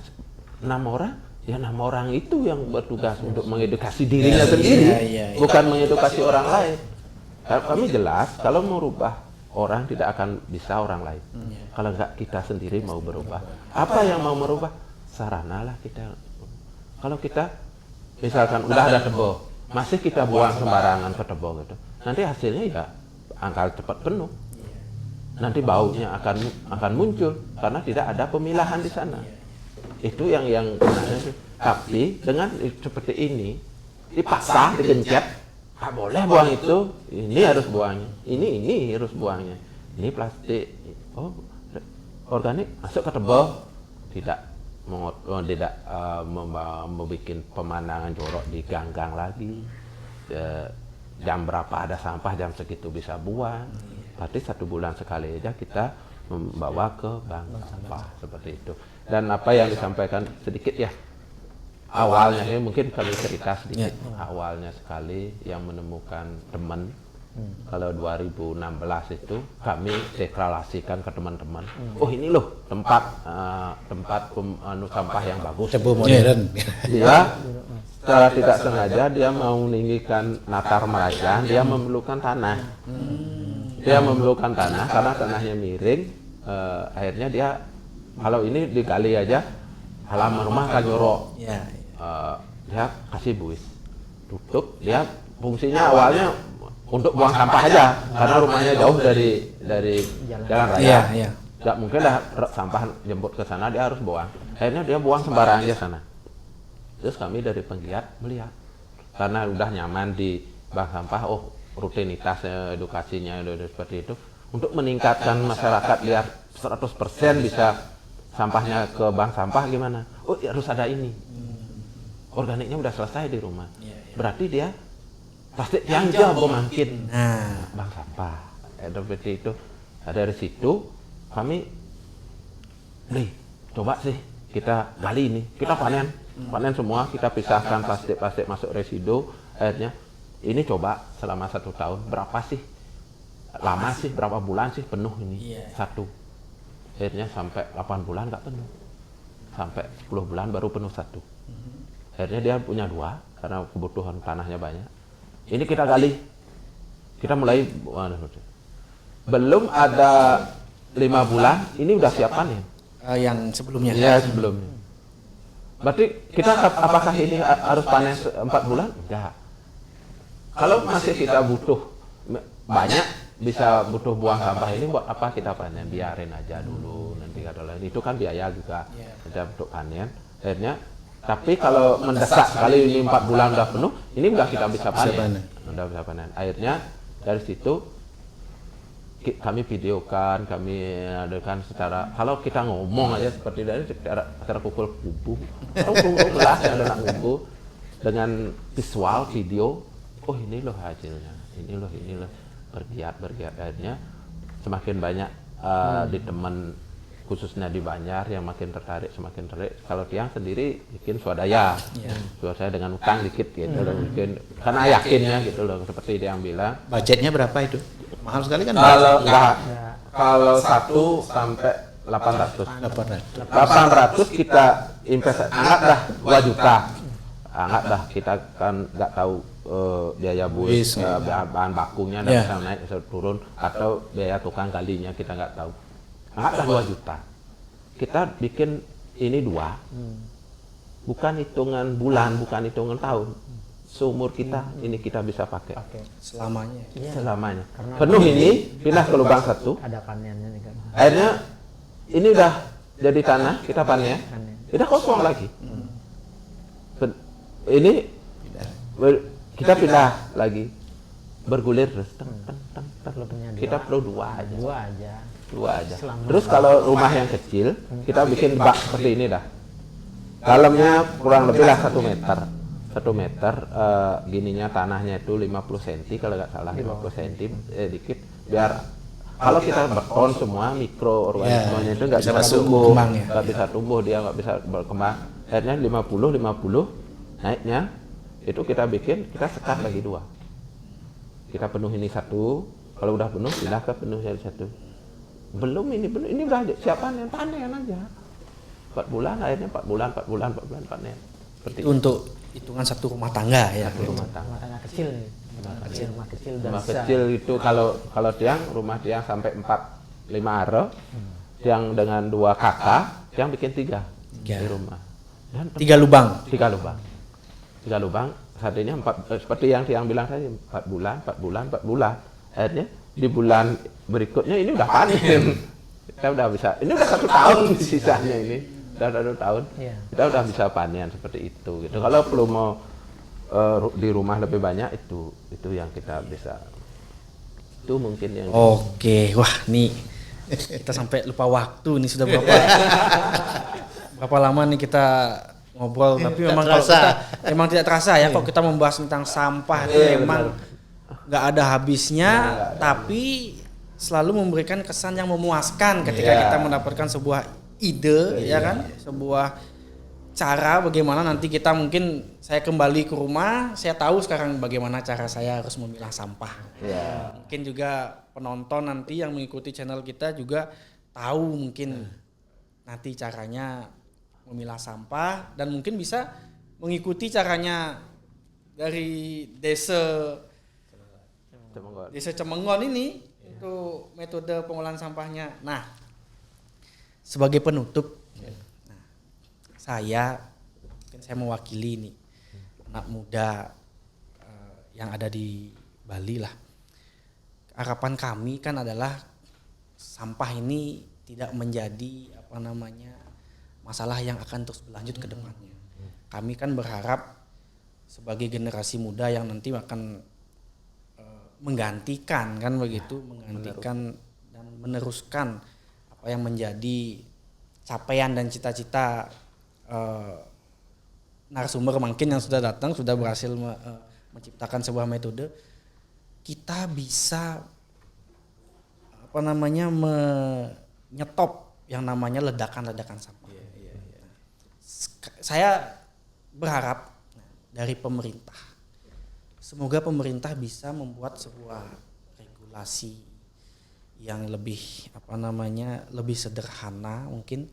6 orang, ya 6 orang itu yang bertugas untuk mengedukasi dirinya sendiri, bukan mengedukasi orang lain. Kami jelas kalau merubah orang tidak akan bisa orang lain. Kalau nggak kita sendiri mau berubah. Apa yang mau merubah? Sarana lah kita. Kalau kita misalkan udah ada tebo, masih kita buang sembarangan ke tebo gitu, nanti hasilnya ya angkal cepat penuh. Nanti baunya akan muncul karena tidak ada pemilahan di sana. Itu yang tapi dengan seperti ini dipaksa, digencet, nggak boleh buang itu, ini harus buangnya, ini harus buangnya, ini plastik, oh organik masuk ke tebo, tidak membuat pemandangan jorok di gang-gang lagi. Jam berapa ada sampah, jam segitu bisa buang. Berarti 1 bulan sekali aja kita membawa ke bank sampah seperti itu. Dan apa yang disampaikan sedikit ya, awalnya ini mungkin kami cerita sedikit. Awalnya sekali yang menemukan teman, kalau 2016 itu kami deklarasikan ke teman-teman, oh ini loh tempat sampah yang bagus. Tebu modern. Dia secara tidak sengaja dia mau meninggikan Natar Merajan, dia memerlukan tanah. Dia memerlukan tanah karena tanahnya miring. Akhirnya dia kalau ini digali aja halaman rumah kan jorok. Dia kasih buis, tutup. Dia fungsinya awalnya untuk buang sampah aja karena rumahnya jauh dari jalan raya. Nggak mungkin dah sampah jemput ke sana, dia harus buang. Akhirnya dia buang sembarangan aja sana. Terus kami dari penggiat melihat karena udah nyaman di bank sampah, oh rutinitas edukasinya udah seperti itu, untuk meningkatkan masyarakat biar 100% bisa sampahnya ke bank sampah gimana? Oh ya, harus ada ini. Organiknya udah selesai di rumah. Berarti dia plastik yang jauh makin bank sampah. Seperti itu. Nah, dari situ kami coba sih kita gali ini, kita panen semua, kita pisahkan plastik masuk residu. Akhirnya ini coba selama 1 tahun berapa sih lama sih, berapa bulan sih penuh ini satu. Akhirnya sampai 8 bulan nggak penuh, sampai 10 bulan baru penuh satu. Akhirnya dia punya 2 karena kebutuhan tanahnya banyak. Ini kita gali, kita mulai belum ada 5 bulan ini udah siap panen. Yang sebelumnya? Ya sebelumnya. Berarti kita apakah ini harus panen 4 bulan? Enggak. Kalau masih kita butuh banyak, bisa butuh buang sampah ini, buat apa kita panen? Biarin aja dulu, nanti kata lain. Itu kan biaya juga ada untuk panen. Akhirnya, tapi kalau mendesak sekali ini 4 bulan udah penuh, ini udah kita bisa panen. Udah bisa panen. Akhirnya dari situ kami videokan, kami adakan secara, kalau kita ngomong aja seperti ini secara pukul kubu, belas ada anak kubu dengan visual video, oh ini loh hasilnya, ini loh bergiat akhirnya semakin banyak di teman khususnya di Banjar yang makin tertarik. Kalau Tiang sendiri bikin swadaya, saya dengan utang dikit gitu loh, mungkin karena yakinnya gitu loh, seperti dia yang bilang. Budgetnya berapa itu? Mahal sekali kan? Kalau 1 sampai 800 kita investasi, anggap dah 2 juta, anggap dah kita kan nggak tahu biaya buis, bahan bakunya bisa naik bisa turun, atau biaya tukang galinya kita nggak tahu. Anggap dah 2 juta. Kita bikin ini 2, bukan hitungan bulan, bukan hitungan tahun. Seumur kita ini kita bisa pakai selamanya. Selamanya. Penuh ini pindah ke lubang 1. Ada panennya nih kan. Akhirnya ini udah jadi tanah, kita panen. Kita kosong lagi. Ini kita pindah lagi, bergulir terus. Kita perlu 2 aja. Terus kalau rumah yang kecil, kita bikin bak seperti ini dah. Dalamnya kurang lebih lah 1 meter. 1 meter, gininya tanahnya itu 50 cm kalau nggak salah, 50 cm dikit, biar kalau kita beton semua mikroorganismenya itu nggak bisa tumbuh, nggak bisa tumbuh, dia nggak bisa berkembang. Akhirnya 50 naiknya itu kita bikin, kita sekat lagi 2, kita penuh ini 1, kalau udah penuh pindah ke penuh jadi 1. Belum ini udah siap panen aja 4 bulan, akhirnya 4 bulan panen. Seperti itu untuk hitungan satu rumah tangga ya. rumah tangga. Rumah tangga kecil nih. Rumah kecil udah Rumah bisa. kecil itu kalau tiang, rumah tiang sampai 4-5 are, tiang dengan 2 kakak, tiang bikin 3 di rumah. Dan 3 lubang. 3 lubang. 3 lubang, artinya 4, seperti yang tiang bilang tadi, 4 bulan. Akhirnya di bulan berikutnya ini udah panen. Kita udah bisa, ini udah 1 tahun sisanya ini. Udah 1 tahun. Iya. Kita udah bisa panen seperti itu gitu. Kalau perlu mau di rumah lebih banyak itu yang kita bisa. Itu mungkin yang Oke, wah nih kita sampai lupa waktu nih, sudah berapa lama nih kita ngobrol, tapi memang kalau kita memang tidak terasa ya kalau kita membahas tentang sampah itu memang nggak ada habisnya, tapi selalu memberikan kesan yang memuaskan ketika kita mendapatkan sebuah ide, ya kan, sebuah cara bagaimana nanti kita mungkin saya kembali ke rumah, saya tahu sekarang bagaimana cara saya harus memilah sampah. Mungkin juga penonton nanti yang mengikuti channel kita juga tahu mungkin nanti caranya memilah sampah, dan mungkin bisa mengikuti caranya dari desa Cemenggon ini untuk metode pengolahan sampahnya. Nah, sebagai penutup, saya mewakili nih anak muda yang ada di Bali lah. Harapan kami kan adalah sampah ini tidak menjadi masalah yang akan terus berlanjut ke depannya. Kami kan berharap sebagai generasi muda yang nanti akan menggantikan dan meneruskan apa yang menjadi capaian dan cita-cita narasumber mungkin yang sudah datang, sudah berhasil menciptakan sebuah metode. Kita bisa menyetop yang namanya ledakan-ledakan sampah. Saya berharap dari pemerintah, semoga pemerintah bisa membuat sebuah regulasi yang lebih lebih sederhana mungkin,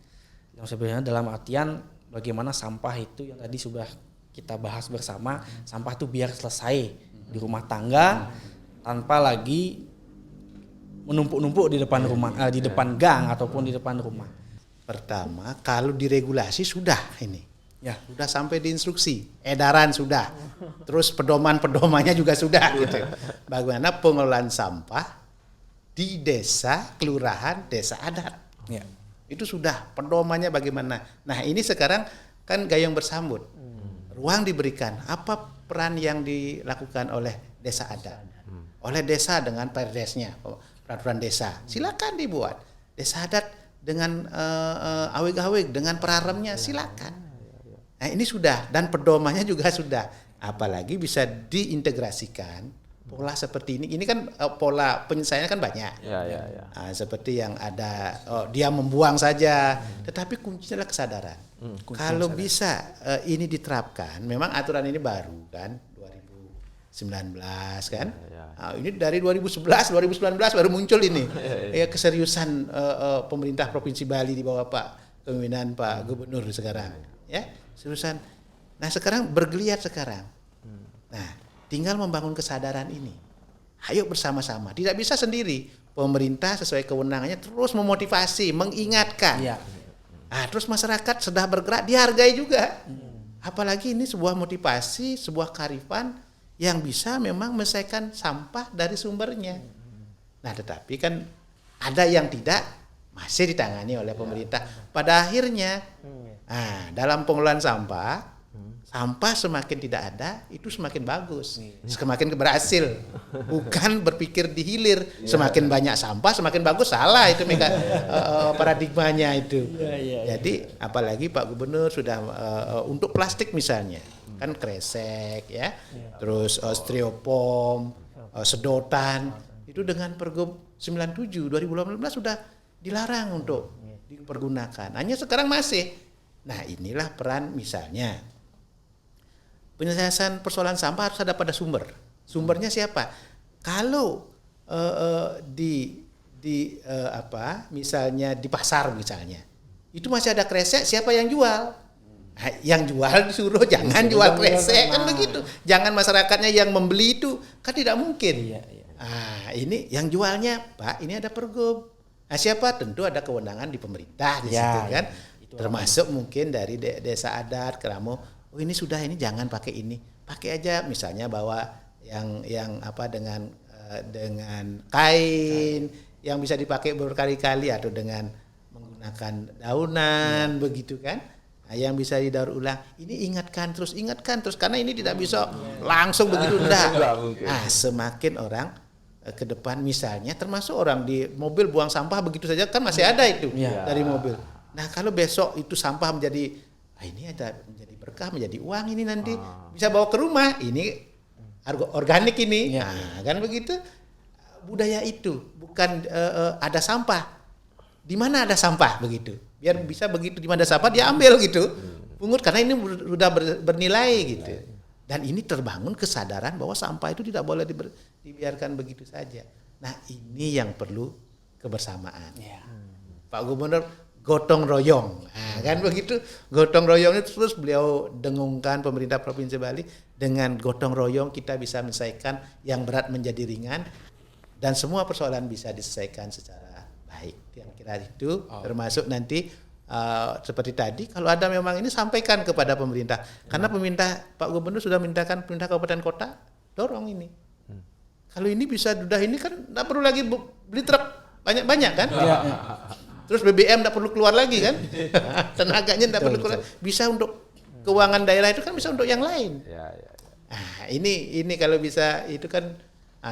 yang sebenarnya dalam artian bagaimana sampah itu yang tadi sudah kita bahas bersama, sampah itu biar selesai di rumah tangga tanpa lagi menumpuk-numpuk di depan rumah, di depan gang ataupun di depan rumah. Pertama, kalau diregulasi sudah ini. Ya, sudah sampai di instruksi, edaran sudah. Terus pedoman-pedomannya juga sudah gitu. Bagaimana pengelolaan sampah di desa, kelurahan, desa adat. Ya. Itu sudah pedomannya bagaimana. Nah, ini sekarang kan gayung bersambut. Ruang diberikan, apa peran yang dilakukan oleh desa adat? Oleh desa dengan perdesnya, peraturan desa. Silakan dibuat. Desa adat dengan aweg-aweg, dengan peraremnya silakan. Nah, ini sudah, dan pedomannya juga sudah. Apalagi bisa diintegrasikan pola seperti ini. Ini kan pola penyelesaiannya kan banyak. Nah, seperti yang ada dia membuang saja, tetapi kuncinya adalah kesadaran. Kalau bisa ini diterapkan, memang aturan ini baru kan 2019 kan. Nah, ini dari 2011, 2019 baru muncul ini. Keseriusan pemerintah Provinsi Bali di bawah kepemimpinan Pak Gubernur sekarang. Ya, seriusan. Nah, sekarang bergeliat sekarang. Nah, tinggal membangun kesadaran ini. Ayo bersama-sama. Tidak bisa sendiri. Pemerintah sesuai kewenangannya terus memotivasi, mengingatkan. Nah, terus masyarakat sudah bergerak, dihargai juga. Apalagi ini sebuah motivasi, sebuah kearifan yang bisa memang menyelesaikan sampah dari sumbernya. Nah, tetapi kan ada yang tidak, masih ditangani oleh pemerintah. Pada akhirnya, dalam pengelolaan sampah semakin tidak ada, itu semakin bagus, semakin berhasil. Bukan berpikir di hilir, semakin banyak sampah semakin bagus, salah itu paradigmanya itu. Jadi apalagi Pak Gubernur sudah untuk plastik misalnya, kan kresek ya, terus styrofoam, sedotan, itu dengan Pergub 97 2018 sudah dilarang untuk dipergunakan. Hanya sekarang masih. Nah, inilah peran misalnya penyelesaian persoalan sampah harus ada pada sumber. Sumbernya siapa? Kalau misalnya di pasar misalnya, itu masih ada kresek, siapa yang jual? Yang jual disuruh jangan jual kresek kan begitu. Jangan masyarakatnya yang membeli itu kan tidak mungkin. Iya. Ini yang jualnya Pak, ini ada pergub. Siapa? Tentu ada kewenangan di pemerintah di situ kan. Termasuk mungkin dari desa adat, keramo. Oh ini sudah, ini jangan pakai ini. Pakai aja misalnya bawa yang apa dengan kain yang bisa dipakai berkali-kali atau dengan menggunakan daunan begitu kan. Yang bisa didaur ulang. Ini ingatkan terus karena ini tidak bisa langsung begitu enggak. Semakin orang ke depan misalnya termasuk orang di mobil buang sampah begitu saja kan masih ada itu dari mobil. Nah, kalau besok itu sampah menjadi ini ada menjadi berkah, menjadi uang ini nanti bisa bawa ke rumah. Ini organik ini. Kan begitu. Budaya itu bukan ada sampah. Di mana ada sampah begitu. Biar bisa begitu di mana ada sampah dia ambil gitu. Pungut karena ini sudah bernilai gitu. Dan ini terbangun kesadaran bahwa sampah itu tidak boleh dibiarkan begitu saja. Nah, ini yang perlu kebersamaan. Pak Gubernur gotong royong. Kan begitu. Gotong royong itu terus beliau dengungkan pemerintah Provinsi Bali dengan gotong royong kita bisa menyelesaikan yang berat menjadi ringan dan semua persoalan bisa diselesaikan secara baik. Yang kira itu termasuk nanti seperti tadi kalau ada memang ini sampaikan kepada pemerintah karena pemerintah Pak Gubernur sudah mintakan pemerintah kabupaten kota dorong ini. Kalau ini bisa sudah ini kan tidak perlu lagi beli truk banyak-banyak kan. Terus BBM tidak perlu keluar lagi kan. Tenaganya tidak perlu keluar. Bisa untuk keuangan daerah itu kan bisa untuk yang lain. Ini kalau bisa itu kan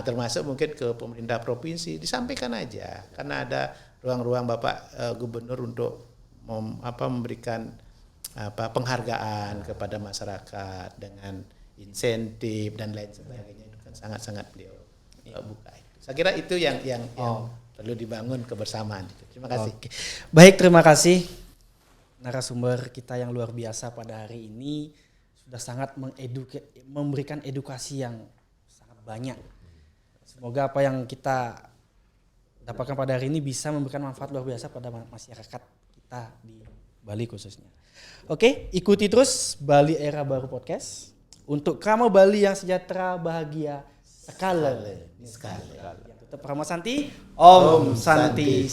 termasuk mungkin ke pemerintah provinsi disampaikan aja karena ada ruang-ruang Bapak Gubernur untuk memberikan penghargaan kepada masyarakat dengan insentif dan lain sebagainya itu kan sangat-sangat beliau buka. Saya kira itu yang perlu dibangun kebersamaan. Terima kasih. Baik, terima kasih narasumber kita yang luar biasa pada hari ini sudah sangat memberikan edukasi yang sangat banyak. Semoga apa yang kita dapatkan pada hari ini bisa memberikan manfaat luar biasa pada masyarakat kita di Bali khususnya. Oke, ikuti terus Bali Era Baru Podcast untuk Krama Bali yang sejahtera, bahagia, sekali. Yang tetap Rama Santi, Om Santi.